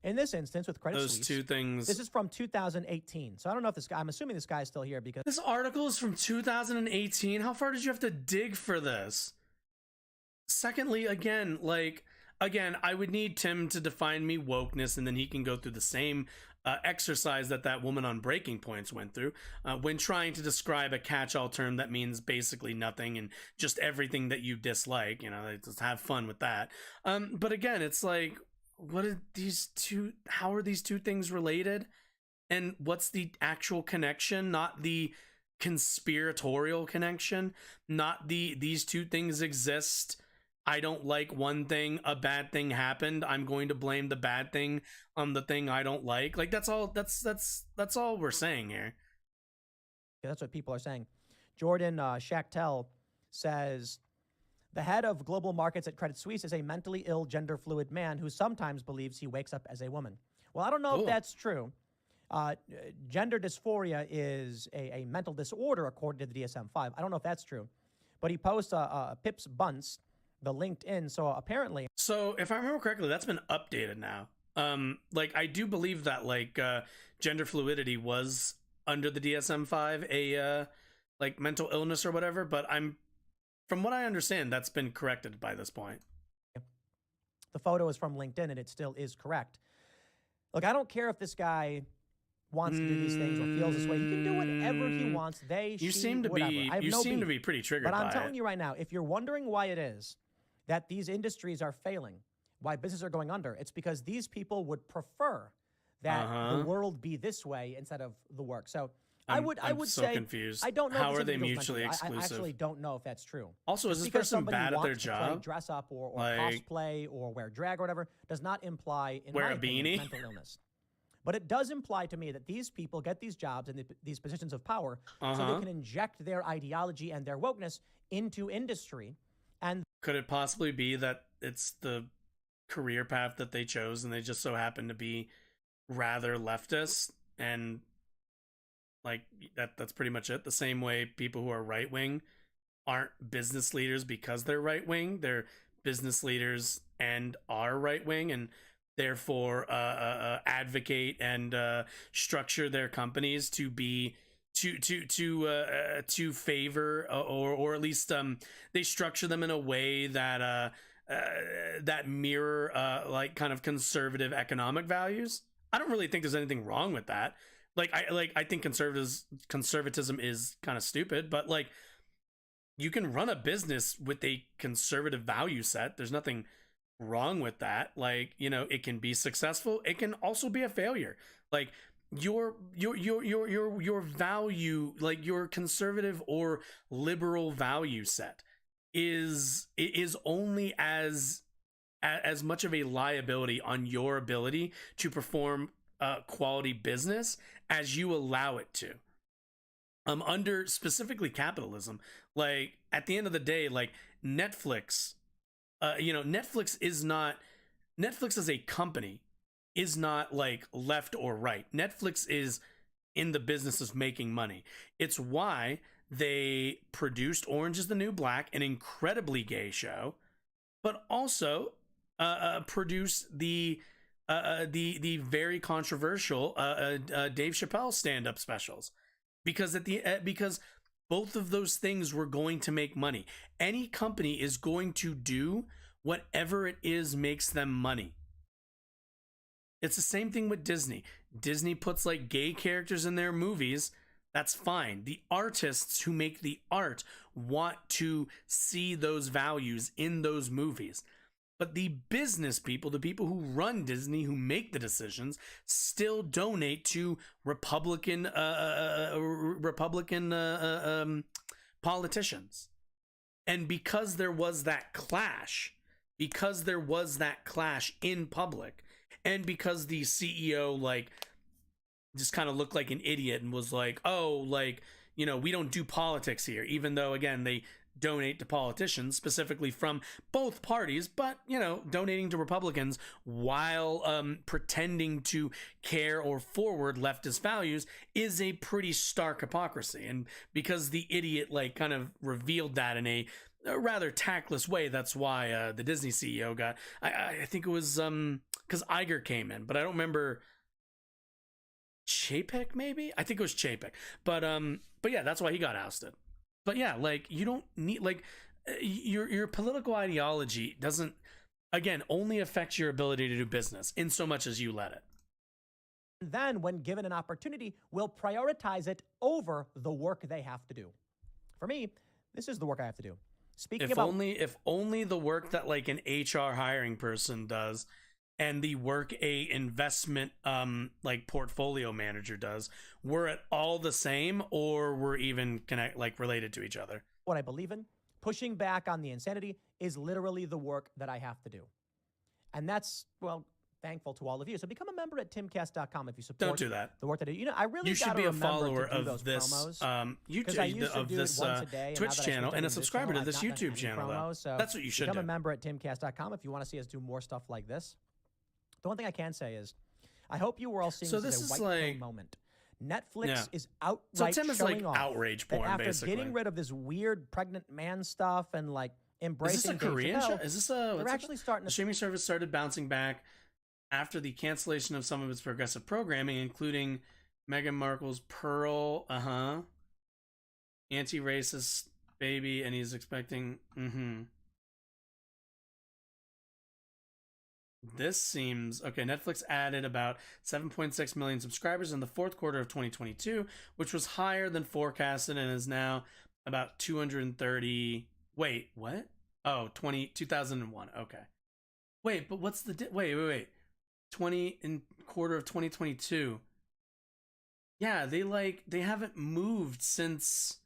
Speaker 5: in this instance, with Credit
Speaker 3: Those
Speaker 5: Suisse,
Speaker 3: two things.
Speaker 5: this is from 2018. So I don't know if this guy, I'm assuming this guy's still here because
Speaker 3: This article is from 2018. How far did you have to dig for this? Secondly, again, I would need Tim to define me wokeness, and then he can go through the same exercise that woman on Breaking Points went through when trying to describe a catch-all term that means basically nothing and just everything that you dislike. You know, just have fun with that. But again, it's like, what are these two? How are these two things related? And what's the actual connection? Not the conspiratorial connection, not these two things exist. I don't like one thing, a bad thing happened, I'm going to blame the bad thing on the thing I don't like. Like that's all we're saying here.
Speaker 5: Yeah, that's what people are saying. Jordan Schachtel says, the head of global markets at Credit Suisse is a mentally ill, gender fluid man who sometimes believes he wakes up as a woman. Well, I don't know if that's true. Gender dysphoria is a mental disorder according to the DSM-5. I don't know if that's true. But he posts Pips Bunce, the LinkedIn. So apparently.
Speaker 3: So if I remember correctly, that's been updated now. Like I do believe that like gender fluidity was under the DSM-5 a like mental illness or whatever, but from what I understand, that's been corrected by this point.
Speaker 5: The photo is from LinkedIn and it still is correct. Look, I don't care if this guy wants to do these things or feels this way. He can do whatever he wants.
Speaker 3: You seem to be pretty triggered by it.
Speaker 5: But I'm telling you right now, if you're wondering why it is that these industries are failing, why businesses are going under, it's because these people would prefer that the world be this way instead of the work. So I would
Speaker 3: so
Speaker 5: say
Speaker 3: confused.
Speaker 5: I don't know.
Speaker 3: How are they mutually exclusive?
Speaker 5: I actually don't know if that's true.
Speaker 3: Also, is this
Speaker 5: because
Speaker 3: person bad at their
Speaker 5: wants to
Speaker 3: job?
Speaker 5: dress up or
Speaker 3: like,
Speaker 5: cosplay or wear drag or whatever does not imply in
Speaker 3: wear
Speaker 5: my
Speaker 3: a
Speaker 5: opinion,
Speaker 3: beanie?
Speaker 5: mental illness. But it does imply to me that these people get these jobs and these positions of power so they can inject their ideology and their wokeness into industry. And
Speaker 3: could it possibly be that it's the career path that they chose and they just so happen to be rather leftist, and like that's pretty much it? The same way people who are right wing aren't business leaders because they're right wing, they're business leaders and are right wing, and therefore advocate and structure their companies to be to favor or at least they structure them in a way that that mirror like kind of conservative economic values. I don't really think there's anything wrong with that. I think conservatism is kind of stupid, but like you can run a business with a conservative value set. There's nothing wrong with that. Like, you know, it can be successful, it can also be a failure. Like your value, like your conservative or liberal value set is only as much of a liability on your ability to perform quality business as you allow it to. Under specifically capitalism, like at the end of the day, like Netflix, Netflix as a company is not like left or right. Netflix is in the business of making money. It's why they produced Orange is the New Black, an incredibly gay show, but also produced the very controversial Dave Chappelle stand-up specials, because because both of those things were going to make money. Any company is going to do whatever it is makes them money. It's the same thing with Disney. Disney puts like gay characters in their movies. That's fine. The artists who make the art want to see those values in those movies. But the business people, the people who run Disney, who make the decisions, still donate to Republican politicians. And because there was that clash in public, and because the CEO like just kind of looked like an idiot and was like, oh, like, you know, we don't do politics here, even though again they donate to politicians specifically from both parties, but you know, donating to Republicans while pretending to care or forward leftist values is a pretty stark hypocrisy. And because the idiot like kind of revealed that in a rather tactless way, that's why the Disney CEO got, I think it was because Iger came in, but I don't remember. Chapek, maybe? I think it was Chapek, but yeah, that's why he got ousted. But yeah, like you don't need like your political ideology doesn't, again, only affects your ability to do business in so much as you let it.
Speaker 5: And then, when given an opportunity, will prioritize it over the work they have to do. For me, this is the work I have to do. Speaking about
Speaker 3: If only the work that like an HR hiring person does and the work a investment like portfolio manager does were it all the same, or were even related to each other.
Speaker 5: what I believe in, pushing back on the insanity is literally the work that I have to do. And that's, well, thankful to all of you. So become a member at timcast.com if you support
Speaker 3: Don't do that.
Speaker 5: the work that I do. You know, I really
Speaker 3: You should
Speaker 5: gotta
Speaker 3: be a
Speaker 5: remember
Speaker 3: follower
Speaker 5: to do
Speaker 3: of
Speaker 5: those
Speaker 3: this
Speaker 5: promos. Because I used to
Speaker 3: of
Speaker 5: do
Speaker 3: this
Speaker 5: it once a day, and now
Speaker 3: Twitch
Speaker 5: that I
Speaker 3: channel
Speaker 5: switched
Speaker 3: and
Speaker 5: over
Speaker 3: a
Speaker 5: to this
Speaker 3: subscriber to
Speaker 5: channel,
Speaker 3: this
Speaker 5: I've not done
Speaker 3: YouTube
Speaker 5: any
Speaker 3: channel. Though.
Speaker 5: promos, so
Speaker 3: That's what you should
Speaker 5: become
Speaker 3: do.
Speaker 5: a member at timcast.com if you want to see us do more stuff like this. The one thing I can say is, I hope you were all seeing
Speaker 3: So
Speaker 5: this
Speaker 3: this
Speaker 5: as
Speaker 3: is
Speaker 5: a white pill
Speaker 3: like-
Speaker 5: moment. Netflix
Speaker 3: Yeah.
Speaker 5: is outright
Speaker 3: So Tim is like
Speaker 5: showing off
Speaker 3: outrage
Speaker 5: that
Speaker 3: porn,
Speaker 5: after
Speaker 3: basically.
Speaker 5: getting rid of this weird pregnant man stuff and like embracing
Speaker 3: Is this a
Speaker 5: Dave
Speaker 3: Korean show?
Speaker 5: Chappelle,
Speaker 3: Is this a?
Speaker 5: they're
Speaker 3: what's it-
Speaker 5: actually starting
Speaker 3: The
Speaker 5: to
Speaker 3: streaming service started bouncing back after the cancellation of some of its progressive programming, including Meghan Markle's Pearl, anti-racist baby, and he's expecting. This seems okay. Netflix added about 7.6 million subscribers in the fourth quarter of 2022, which was higher than forecasted and is now about 230. Wait, what? Oh, 2001. Okay. Wait, but what's the wait. 20 in quarter of 2022. Yeah, they haven't moved since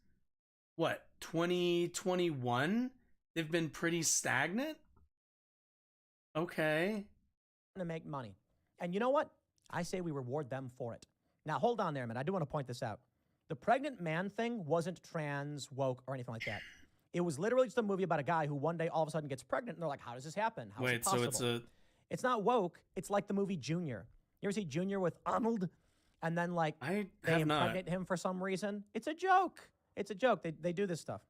Speaker 3: what? 2021? They've been pretty stagnant? Okay.
Speaker 5: to make money. And you know what? I say we reward them for it. Now, hold on there a minute. I do want to point this out. The pregnant man thing wasn't trans, woke, or anything like that. It was literally just a movie about a guy who one day all of a sudden gets pregnant, and they're like, how does this happen? How is it
Speaker 3: Wait,
Speaker 5: possible?
Speaker 3: so it's a
Speaker 5: It's not woke. It's like the movie Junior. You ever see Junior with Arnold? And then, like,
Speaker 3: I
Speaker 5: they
Speaker 3: have not.
Speaker 5: impregnate him for some reason? It's a joke. It's a joke. They do this stuff.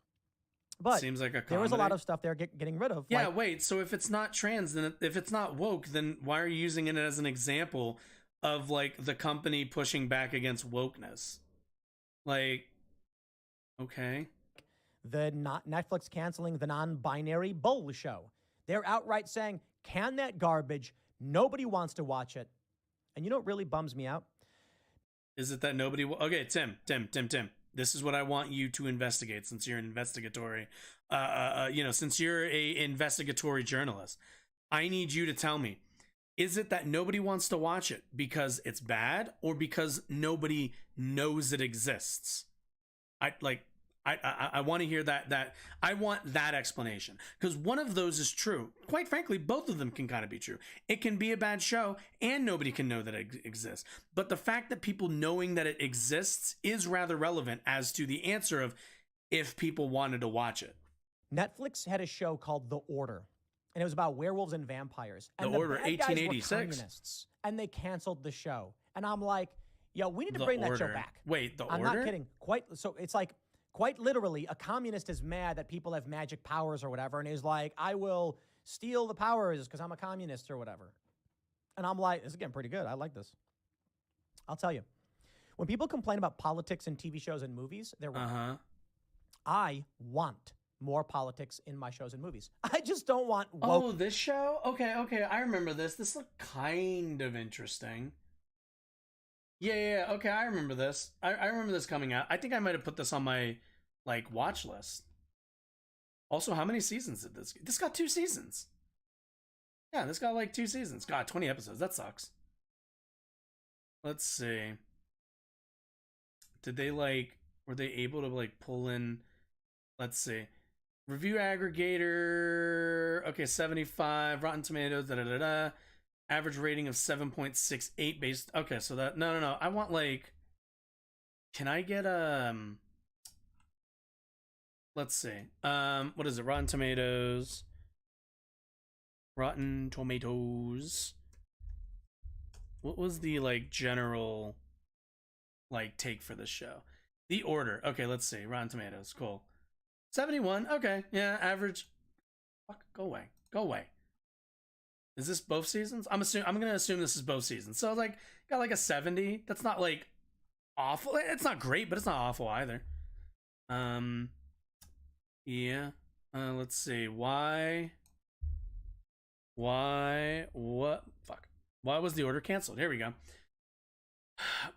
Speaker 5: But
Speaker 3: Seems like a
Speaker 5: there was a lot
Speaker 3: comedy.
Speaker 5: of stuff they're getting rid of.
Speaker 3: Yeah,
Speaker 5: like,
Speaker 3: wait. So if it's not trans, then if it's not woke, then why are you using it as an example of like the company pushing back against wokeness? Like, okay.
Speaker 5: Netflix canceling the non-binary Bull show. They're outright saying, can that garbage? Nobody wants to watch it. And you know what really bums me out?
Speaker 3: Is it that nobody? Okay, Tim. This is what I want you to investigate, since you're an investigatory, since you're a investigatory journalist. I need you to tell me: is it that nobody wants to watch it because it's bad, or because nobody knows it exists? I want to hear that I want that explanation, because one of those is true. Quite frankly, both of them can kind of be true. It can be a bad show and nobody can know that it exists. But the fact that people knowing that it exists is rather relevant as to the answer of if people wanted to watch it.
Speaker 5: Netflix had a show called The Order, and it was about werewolves and vampires.
Speaker 3: The
Speaker 5: And
Speaker 3: Order,
Speaker 5: bad guys were
Speaker 3: 1886.
Speaker 5: communists, and they canceled the show. And I'm like, yo, we need to
Speaker 3: The
Speaker 5: bring that show
Speaker 3: Order.
Speaker 5: back.
Speaker 3: Wait, The
Speaker 5: I'm
Speaker 3: Order?
Speaker 5: not kidding. It's like, quite literally, a communist is mad that people have magic powers or whatever, and is like, I will steal the powers because I'm a communist or whatever. And I'm like, this is getting pretty good. I like this. I'll tell you. When people complain about politics in TV shows and movies, they're wrong. I want more politics in my shows and movies. I just don't want woke.
Speaker 3: Oh, this show? Okay, I remember this. This looked kind of interesting. Yeah, okay, I remember this. I remember this coming out. I think I might have put this on my, watch list. Also, how many seasons did this get? This got 2 seasons. Yeah, this got, 2 seasons. God, 20 episodes. That sucks. Let's see. Did they, were they able to, pull in, let's see. Review aggregator, okay, 75. Rotten Tomatoes, da-da-da-da. Average rating of 7.68 based. Okay, so that no. I want can I get let's see. What is it? Rotten Tomatoes. What was the general take for this show? The Order. Okay, let's see. Rotten Tomatoes. Cool. 71. Okay. Yeah, average. Fuck, go away. Is this both seasons? I'm gonna assume this is both seasons. So got a 70. That's not awful. It's not great, but it's not awful either. Yeah. Let's see. Why? What? Fuck. Why was The Order canceled? Here we go.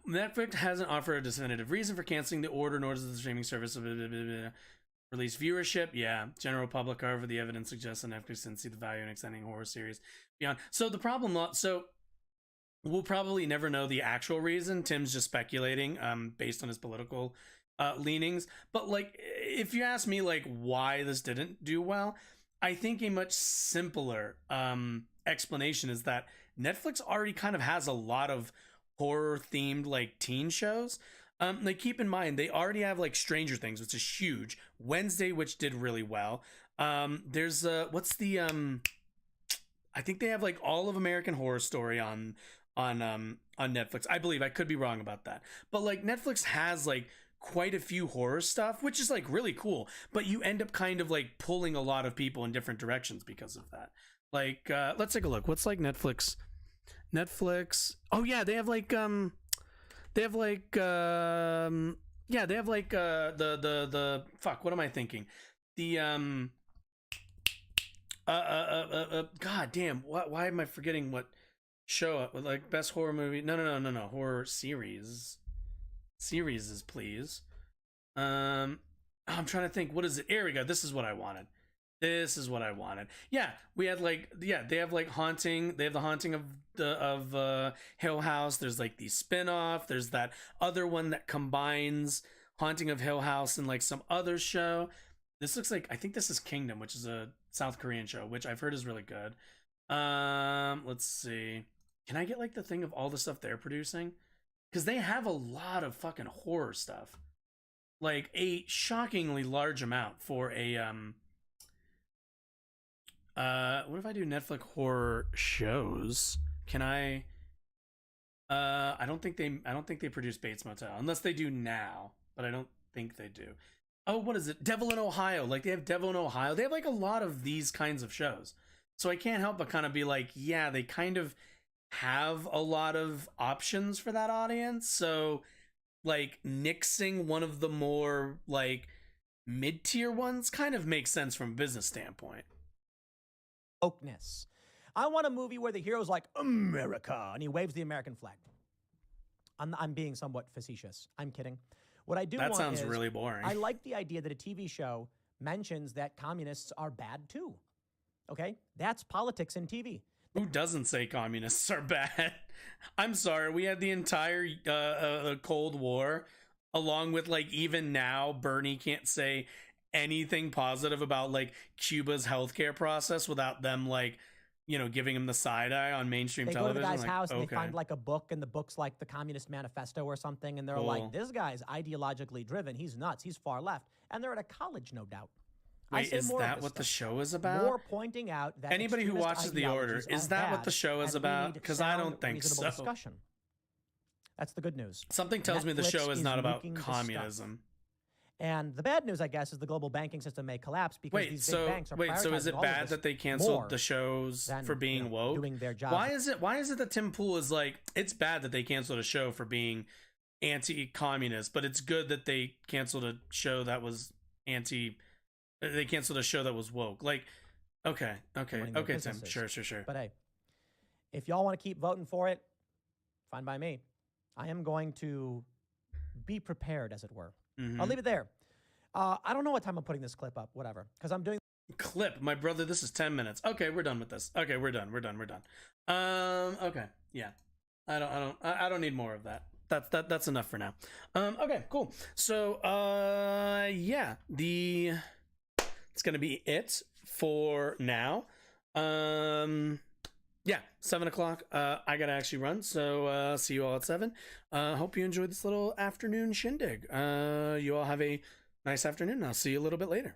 Speaker 3: Netflix hasn't offered a definitive reason for canceling the order, nor does the streaming service release viewership. Yeah, general public, however, the evidence suggests that Netflix didn't see the value in extending horror series beyond. So the problem, so we'll probably never know the actual reason. Tim's just speculating, based on his political leanings. But like, if you ask me, like, why this didn't do well, I think a much simpler explanation is that Netflix already kind of has a lot of horror themed like teen shows. Like, keep in mind, they already have like Stranger Things, which is huge, Wednesday, which did really well. There's what's the I think they have like all of American Horror Story on Netflix, I believe. I could be wrong about that, but like Netflix has like quite a few horror stuff, which is like really cool, but you end up kind of like pulling a lot of people in different directions because of that. Like, let's take a look. What's like Netflix? Oh yeah, they have like the fuck, what am I thinking? The god damn, why am I forgetting what show? Like, best horror movie? No, horror series, please. I'm trying to think, what is it? Here we go. This is what I wanted. Yeah, we had like, yeah, they have like Haunting. They have the Haunting of Hill House. There's like the spin-off. There's that other one that combines Haunting of Hill House and like some other show. This looks like, I think this is Kingdom, which is a South Korean show, which I've heard is really good. Let's see. Can I get like the thing of all the stuff they're producing? Because they have a lot of fucking horror stuff. Like a shockingly large amount for a what if I do Netflix horror shows? Can I I don't think they produce Bates Motel, unless they do now, but I don't think they do. Oh, what is it? Devil in Ohio. Like, they have Devil in Ohio. They have like a lot of these kinds of shows. So I can't help but kind of be like, yeah, they kind of have a lot of options for that audience. So like nixing one of the more like mid-tier ones kind of makes sense from a business standpoint.
Speaker 5: Wokeness. I want a movie where the hero's like, America, and he waves the American flag. I'm being somewhat facetious. I'm kidding. What I do want
Speaker 3: sounds
Speaker 5: is,
Speaker 3: really boring.
Speaker 5: I like the idea that a TV show mentions that communists are bad too. Okay? That's politics in TV.
Speaker 3: Who doesn't say communists are bad? I'm sorry, we had the entire Cold War, along with like, even now Bernie can't say anything positive about like Cuba's healthcare process without them like, you know, giving him the side eye on mainstream television.
Speaker 5: They go to the guy's
Speaker 3: like,
Speaker 5: house and
Speaker 3: okay.
Speaker 5: they find like a book, and the book's like the Communist Manifesto or something, and they're like, this guy's ideologically driven. He's nuts. He's far left. And they're at a college, no doubt.
Speaker 3: Wait, is that what the show is about?
Speaker 5: More pointing out that
Speaker 3: anybody who watches The Order, is that what the show is about? Because I don't think so.
Speaker 5: Discussion. That's the good news.
Speaker 3: Something tells me the
Speaker 5: Netflix
Speaker 3: show is not about
Speaker 5: nuking the
Speaker 3: communism.
Speaker 5: And the bad news, I guess, is the global banking system may collapse because these big banks are
Speaker 3: so is it
Speaker 5: prioritizing all
Speaker 3: bad
Speaker 5: of
Speaker 3: that
Speaker 5: this
Speaker 3: they canceled
Speaker 5: more
Speaker 3: the shows
Speaker 5: than,
Speaker 3: for being woke?
Speaker 5: doing their job.
Speaker 3: Why is it that Tim Pool is like, it's bad that they canceled a show for being anti-communist, but it's good that they canceled a show that was they canceled a show that was woke? Like, okay, Tim, sure.
Speaker 5: But hey, if y'all want to keep voting for it, fine by me. I am going to be prepared, as it were.
Speaker 3: Mm-hmm.
Speaker 5: I'll leave it there. I don't know what time I'm putting this clip up, whatever, because I'm doing
Speaker 3: clip. My brother, this is 10 minutes. Okay, we're done with this. Okay, we're done. Okay, yeah. I don't need more of that. That's enough for now. Okay, cool. So, yeah, it's gonna be it for now. Yeah, 7 o'clock. I gotta actually run, so see you all at 7. Hope you enjoyed this little afternoon shindig. You all have a nice afternoon. I'll see you a little bit later.